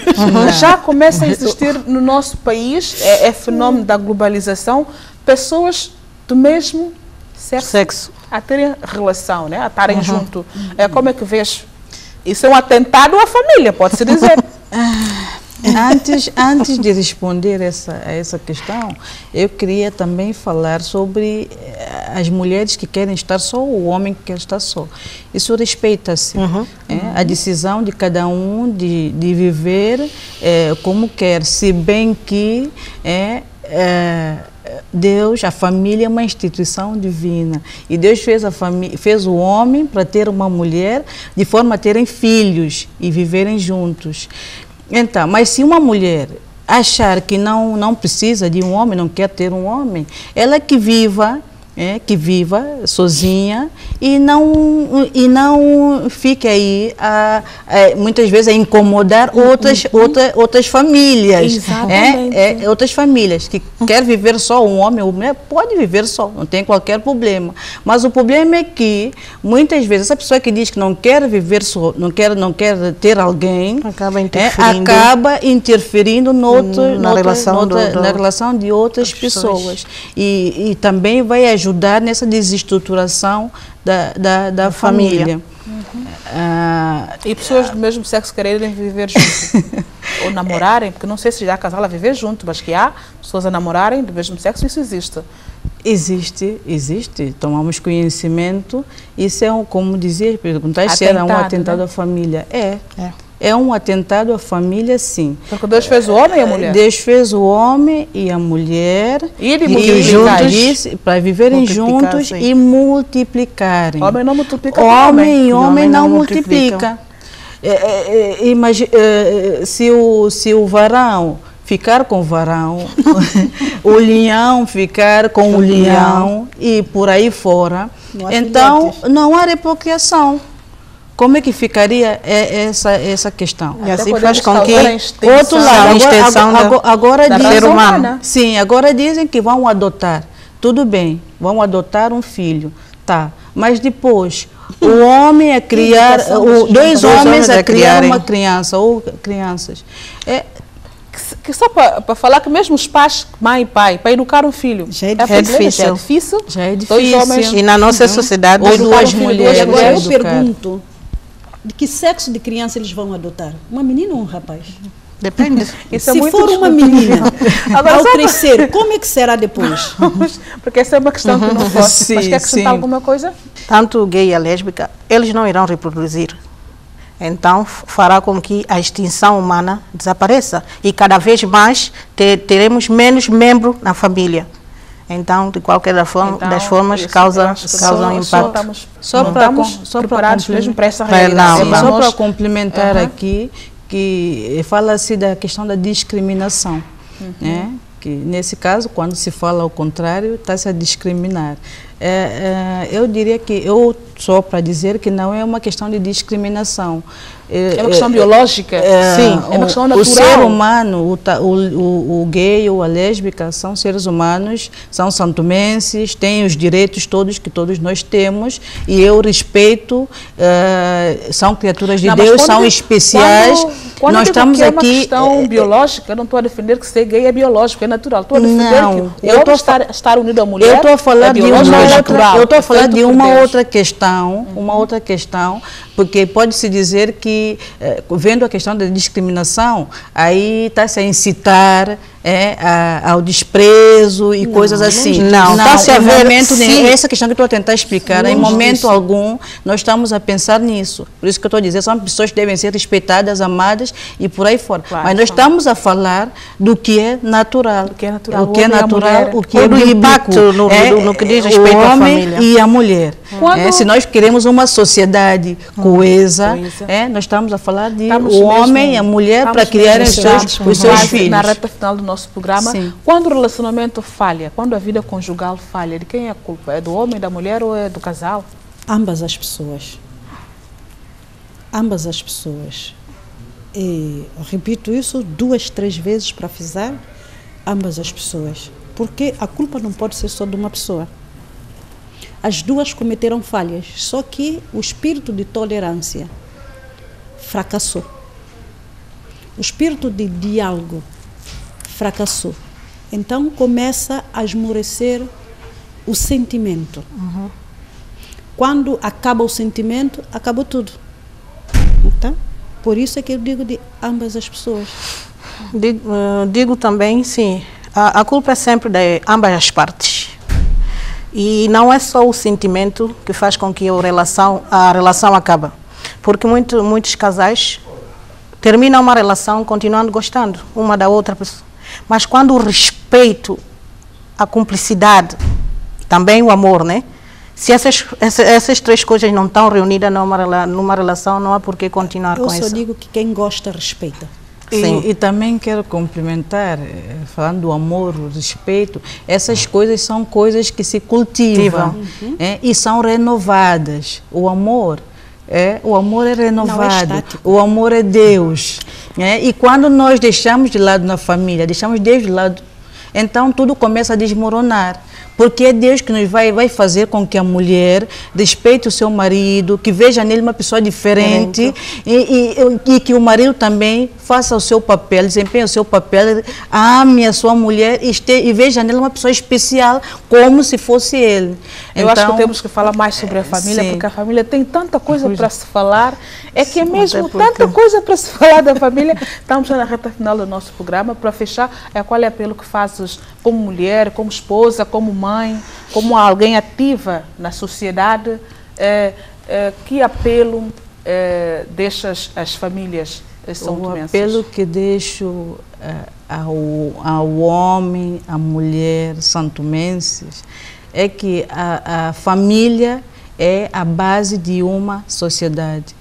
já começa a existir no nosso país, é fenômeno da globalização, pessoas do mesmo sexo a terem relação, né? A estarem junto. Como é que vês? Isso é um atentado à família, pode-se dizer. Antes de responder a essa questão, eu queria também falar sobre as mulheres que querem estar só, o homem que quer estar só. Isso respeita-se. A decisão de cada um de viver como quer, se bem que Deus, a família é uma instituição divina. E Deus fez o homem para ter uma mulher, de forma a terem filhos e viverem juntos. Então, mas se uma mulher achar que não precisa de um homem, não quer ter um homem, ela que viva sozinha e não fique aí muitas vezes a incomodar outras famílias. Exatamente. Outras famílias que quer viver só, um homem ou mulher pode viver só, não tem qualquer problema. Mas o problema é que muitas vezes essa pessoa que diz que não quer viver só, não quer ter alguém, acaba interferindo na relação de outras pessoas. E também vai ajudar nessa desestruturação da família. E pessoas do mesmo sexo quererem viver junto ou namorarem, porque não sei se já há casal a viver junto, mas que há pessoas a namorarem do mesmo sexo, isso existe. Existe, tomamos conhecimento. Isso é, como dizia, perguntar se era um atentado à família. É um atentado à família, sim. Porque Deus fez o homem e a mulher. Deus fez o homem e a mulher para viverem juntos e multiplicarem. Homem não multiplica. Homem não multiplica. Se o varão ficar com o varão, o leão ficar com o leão e por aí fora, então não há reprocriação. Como é que ficaria essa questão? E assim faz com que outro lado, agora dizem, sim, agora dizem que vão adotar. Tudo bem, vão adotar um filho, tá? Mas depois o homem a criar, dois homens a criar uma criança ou crianças. Que só para falar que mesmo os pais, mãe e pai, para educar um filho já é difícil. Dois homens, e na nossa sociedade ou duas mulheres. Agora eu pergunto, de que sexo de criança eles vão adotar? Uma menina ou um rapaz? Depende. Se for uma menina, ao crescer, como é que será depois? Porque essa é uma questão que não posso. Mas quer acrescentar alguma coisa? Tanto o gay e a lésbica, eles não irão reproduzir. Então, fará com que a extinção humana desapareça. E cada vez mais teremos menos membros na família. Então, de qualquer das formas, causam impacto. Só para complementar aqui, que fala-se da questão da discriminação. Né? Que, nesse caso, quando se fala ao contrário, está-se a discriminar. Eu diria que, só para dizer que não é uma questão de discriminação. É uma questão biológica? Sim, é uma questão natural. O ser humano, o gay ou a lésbica são seres humanos, são santomenses, têm os direitos todos que todos nós temos, e eu respeito, são criaturas de Deus, são especiais. Quando nós estamos aqui. É uma questão biológica, eu não estou a defender que ser gay é biológico, é natural. Estou a defender que o homem estar unido à mulher. Eu estou a falar de uma outra questão, porque pode-se dizer que, vendo a questão da discriminação, aí está-se a incitar ao desprezo e coisas assim. Não, está-se a ver. Essa questão que eu estou a tentar explicar, em momento algum, nós estamos a pensar nisso. Por isso que eu estou a dizer, são pessoas que devem ser respeitadas, amadas e por aí fora. Claro, mas nós estamos a falar do que é natural. O que é natural, o que é do impacto no que diz respeito à família. E a mulher. Se nós queremos uma sociedade coesa, nós estamos a falar de o homem e a mulher para criar os seus filhos. Na reta final do nosso programa, quando o relacionamento falha, quando a vida conjugal falha, de quem é a culpa? É do homem, da mulher ou é do casal? Ambas as pessoas. Ambas as pessoas. E repito isso 2, 3 vezes para frisar, ambas as pessoas. Porque a culpa não pode ser só de uma pessoa. As duas cometeram falhas, só que o espírito de tolerância fracassou. O espírito de diálogo fracassou. Então começa a esmorecer o sentimento. Quando acaba o sentimento, acabou tudo. Tá? Por isso é que eu digo de ambas as pessoas. Digo também, sim, a culpa é sempre de ambas as partes. E não é só o sentimento que faz com que a relação acabe. Porque muitos casais terminam uma relação continuando gostando uma da outra pessoa. Mas quando o respeito, a cumplicidade, também o amor, né? Se essas 3 coisas não estão reunidas numa relação, não há por que continuar com isso. Eu só digo que quem gosta, respeita. E também quero complementar, falando do amor, o respeito, essas coisas são coisas que se cultivam e são renovadas. O amor é renovado, o amor é Deus. E quando nós deixamos de lado na família, deixamos Deus de lado, então tudo começa a desmoronar. Porque é Deus que nos vai fazer com que a mulher respeite o seu marido, que veja nele uma pessoa diferente e que o marido também faça o seu papel, desempenhe o seu papel, ame a sua mulher e veja nele uma pessoa especial como se fosse ele. Eu acho que temos que falar mais sobre a família, porque a família tem tanta coisa para se falar, que é mesmo tanta coisa para se falar da família. Estamos na reta final do nosso programa. Para fechar, qual é o apelo que fazes como mulher, como esposa, como mãe, como alguém ativa na sociedade? Que apelo deixas às famílias são-tomenses? O apelo que deixo ao homem, à mulher santomenses, é que a família é a base de uma sociedade.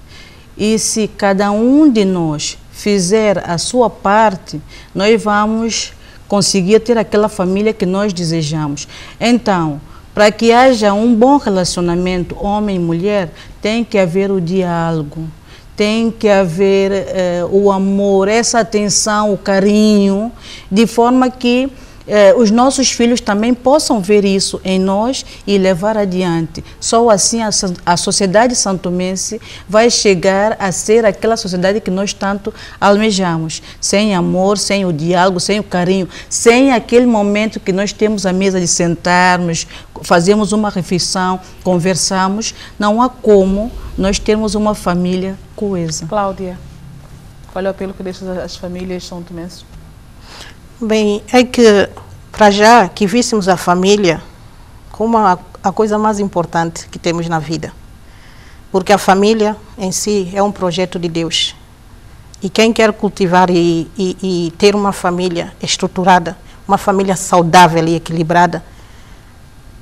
E se cada um de nós fizer a sua parte, nós vamos conseguir ter aquela família que nós desejamos. Então, para que haja um bom relacionamento homem e mulher, tem que haver o diálogo, tem que haver o amor, essa atenção, o carinho, de forma que os nossos filhos também possam ver isso em nós e levar adiante. Só assim a sociedade santomense vai chegar a ser aquela sociedade que nós tanto almejamos. Sem amor, sem o diálogo, sem o carinho, sem aquele momento que nós temos à mesa de sentarmos, fazemos uma refeição, conversamos, não há como nós termos uma família coesa. Cláudia, qual é o apelo que deixas às famílias santomenses? Bem, é que, para já, que víssemos a família como a coisa mais importante que temos na vida. Porque a família, em si, é um projeto de Deus. E quem quer cultivar e ter uma família estruturada, uma família saudável e equilibrada,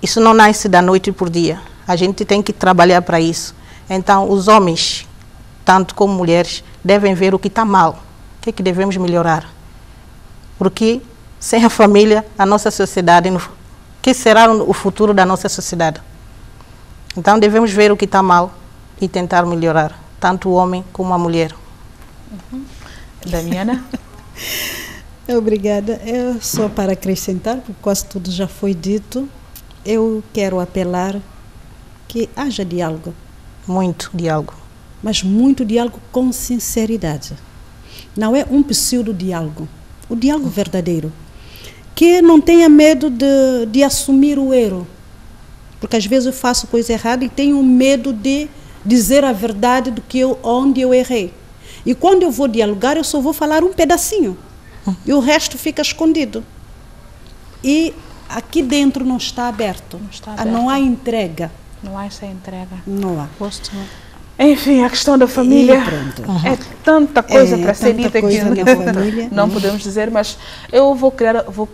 isso não nasce da noite por dia. A gente tem que trabalhar para isso. Então, os homens, tanto como mulheres, devem ver o que está mal, o que devemos melhorar. Porque sem a família, a nossa sociedade, que será o futuro da nossa sociedade? Então devemos ver o que está mal e tentar melhorar, tanto o homem como a mulher. Damiana? Obrigada. Só para acrescentar, porque quase tudo já foi dito, eu quero apelar que haja diálogo. Muito diálogo. Mas muito diálogo com sinceridade. Não é um pseudo-diálogo. O diálogo verdadeiro, que não tenha medo de assumir o erro, porque às vezes eu faço coisa errada e tenho medo de dizer a verdade onde eu errei. E quando eu vou dialogar, eu só vou falar um pedacinho, e o resto fica escondido. E aqui dentro não está aberto, não há entrega. Não há essa entrega. Não há. Enfim, a questão da família é tanta coisa para ser dita aqui não podemos dizer, mas eu vou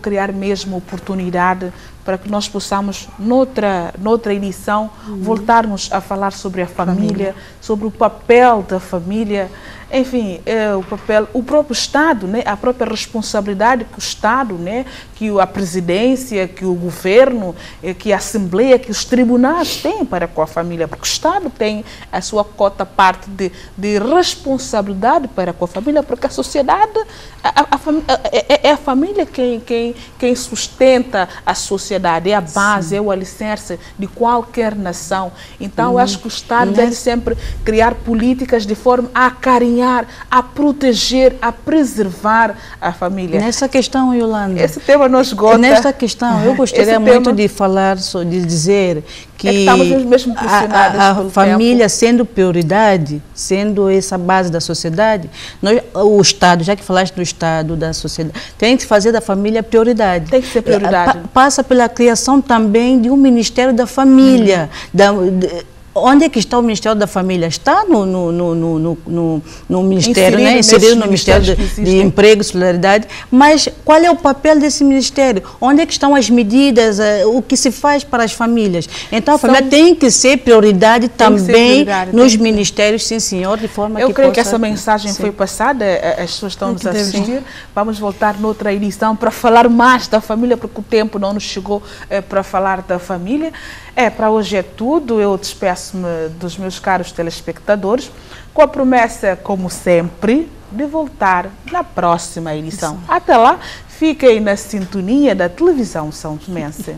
criar mesmo oportunidade para que nós possamos, noutra edição, voltarmos a falar sobre a família, sobre o papel da família, enfim, o próprio Estado, né, a própria responsabilidade que o Estado, né, que a presidência, que o governo, que a Assembleia, que os tribunais têm para com a família, porque o Estado tem a sua cota parte de responsabilidade para com a família, porque a sociedade, é a família quem sustenta a sociedade, é a base, é o alicerce de qualquer nação. Então, eu acho que o Estado deve sempre criar políticas de forma a acarinhar, a proteger, a preservar a família. Nessa questão, Yolanda, esse tema não esgota. Nesta questão, eu gostaria muito de falar, de dizer que estamos mesmo pressionados a família sendo prioridade, sendo essa base da sociedade, o Estado, já que falaste do Estado, da sociedade, tem que fazer da família prioridade. Tem que ser prioridade. Passa pela criação também de um Ministério da Família, Onde é que está o Ministério da Família? Está no Ministério, né? Inserido no Ministério de Emprego e Solidariedade, mas qual é o papel desse Ministério? Onde é que estão as medidas, o que se faz para as famílias? Então a família tem que ser prioridade também nos ministérios, sim senhor, de forma que eu creio que essa mensagem foi passada, as pessoas estão nos a assistir. Vamos voltar noutra edição para falar mais da família, porque o tempo não nos chegou para falar da família. Para hoje é tudo. Eu despeço-me dos meus caros telespectadores com a promessa, como sempre, de voltar na próxima edição. Até lá, fiquem na sintonia da televisão São Tomense.